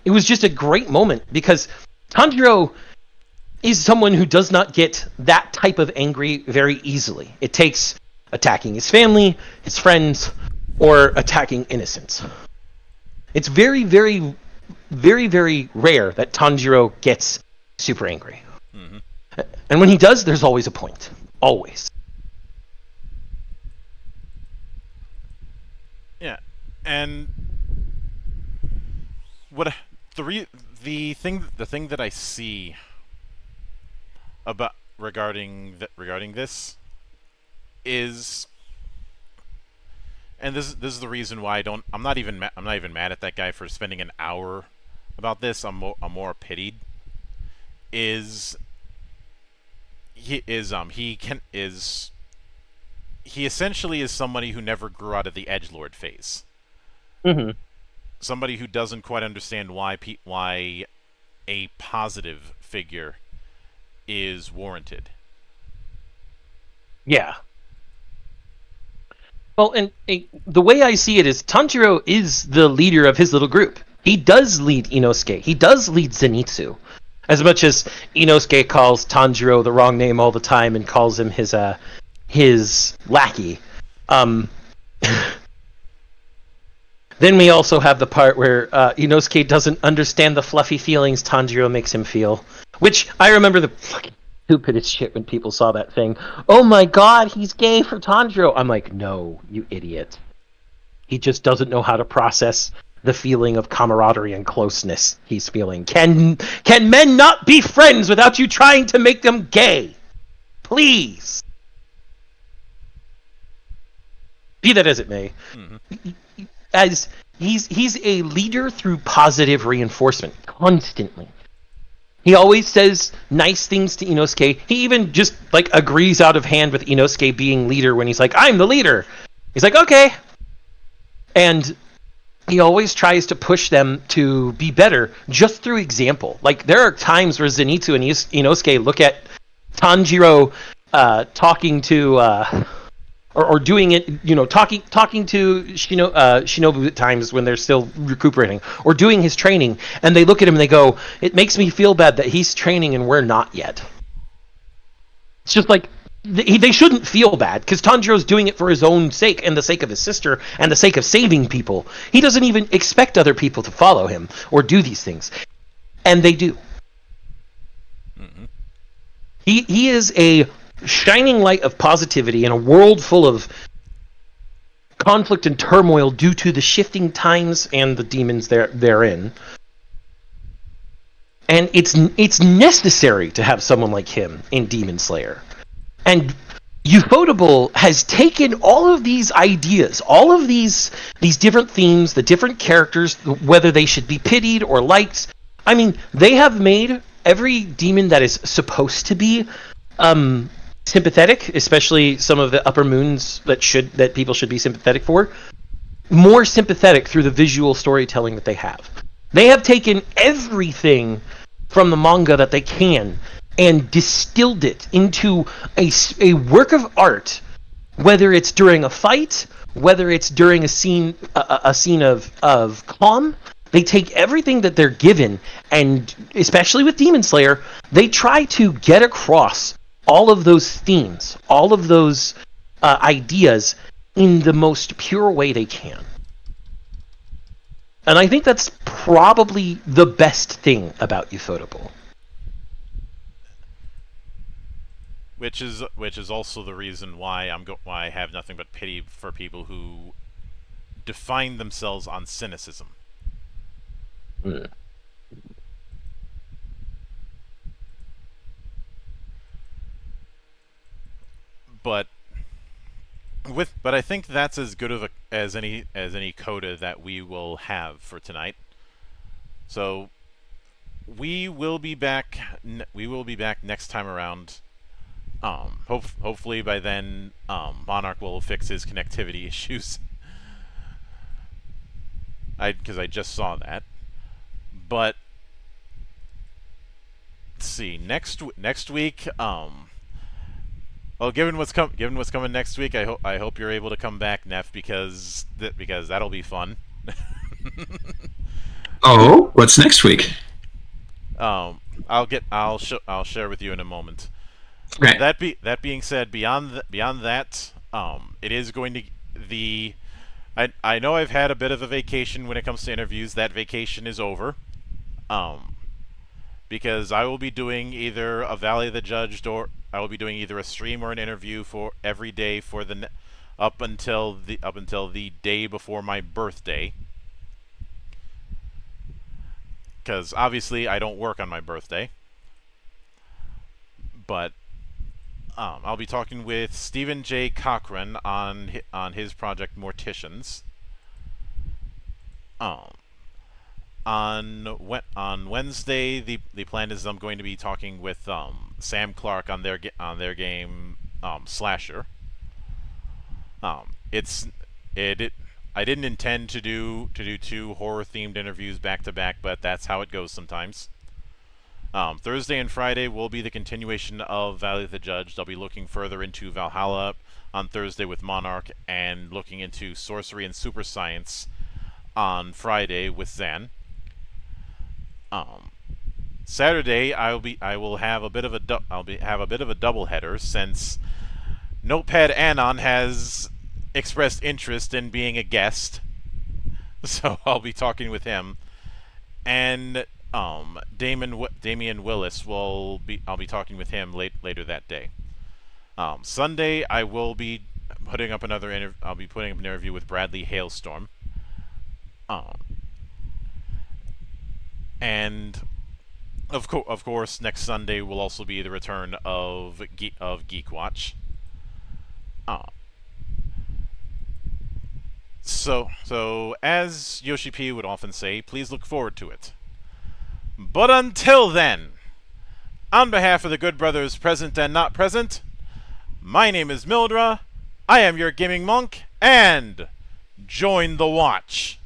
it was just a great moment, because Tanjiro is someone who does not get that type of angry very easily. It takes attacking his family, his friends, or attacking innocents. It's very, very, very, very rare that Tanjiro gets super angry. Mm-hmm. And when he does, there's always a point. Always. Yeah, and what the thing that I see about regarding this is, and this is the reason why I'm not even mad at that guy for spending an hour about this. I'm more pitied. He essentially is somebody who never grew out of the edgelord phase. Mm-hmm. somebody who doesn't quite understand why a positive figure is warranted. Yeah. Well, and the way I see it is Tanjiro is the leader of his little group. He does lead Inosuke. He does lead Zenitsu. As much as Inosuke calls Tanjiro the wrong name all the time and calls him his lackey. Then we also have the part where Inosuke doesn't understand the fluffy feelings Tanjiro makes him feel. Which, I remember the fucking stupidest shit when people saw that thing. Oh my god, he's gay for Tanjiro. I'm like, no, you idiot. He just doesn't know how to process the feeling of camaraderie and closeness he's feeling. Can men not be friends without you trying to make them gay? Please. Be that as it may. Mm-hmm. As he's a leader through positive reinforcement constantly. He always says nice things to Inosuke. He even just agrees out of hand with Inosuke being leader when he's like, I'm the leader. He's like, okay. And he always tries to push them to be better just through example. There are times where Zenitsu and Inosuke look at Tanjiro talking to or doing it, talking to Shinobu at times when they're still recuperating, or doing his training, and they look at him and they go, it makes me feel bad that he's training and we're not yet. It's just they shouldn't feel bad, because Tanjiro's doing it for his own sake, and the sake of his sister, and the sake of saving people. He doesn't even expect other people to follow him, or do these things. And they do. Mm-hmm. He is a shining light of positivity in a world full of conflict and turmoil due to the shifting times and the demons therein. And it's necessary to have someone like him in Demon Slayer. And Ufotable has taken all of these ideas, all of these different themes, the different characters, whether they should be pitied or liked. I mean, they have made every demon that is supposed to be sympathetic, especially some of the upper moons that people should be sympathetic for, more sympathetic through the visual storytelling that they have. They have taken everything from the manga that they can and distilled it into a work of art, whether it's during a fight, whether it's during a scene of calm. They take everything that they're given, and especially with Demon Slayer, they try to get across all of those themes, all of those ideas in the most pure way they can. And I think that's probably the best thing about Ufotable. Which is also the reason why why I have nothing but pity for people who define themselves on cynicism. Mm. But I think that's as good of as any coda that we will have for tonight. So we will be back. We will be back next time around. Hopefully by then, Monarch will fix his connectivity issues. Because I just saw that. But let's see, next week. Well, given what's coming next week, I hope you're able to come back, Neff, because that'll be fun. Oh, what's next week? I'll share with you in a moment. Okay. That being said, beyond that, it is going to I know I've had a bit of a vacation when it comes to interviews. That vacation is over. Because I will be doing either a Valley of the Judged, or I will be doing either a stream or an interview for every day for up until the day before my birthday. Because obviously I don't work on my birthday. But I'll be talking with Stephen J. Cochran on his project Morticians. On Wednesday, the plan is I'm going to be talking with Sam Clark on their game Slasher. I didn't intend to do two horror-themed interviews back to back, but that's how it goes sometimes. Thursday and Friday will be the continuation of Valley of the Judge. They'll be looking further into Valhalla on Thursday with Monarch, and looking into sorcery and super science on Friday with Zan. Saturday I will have a bit of a have a bit of a doubleheader, since Notepad Anon has expressed interest in being a guest, so I'll be talking with him. And Damian Willis I'll be talking with him later that day. Sunday I will be putting up an interview with Bradley Hailstorm. And of course, next Sunday will also be the return of GeekWatch. So as Yoshi P would often say, please look forward to it. But until then, on behalf of the good brothers present and not present, my name is Mildra, I am your gaming monk, and join the watch.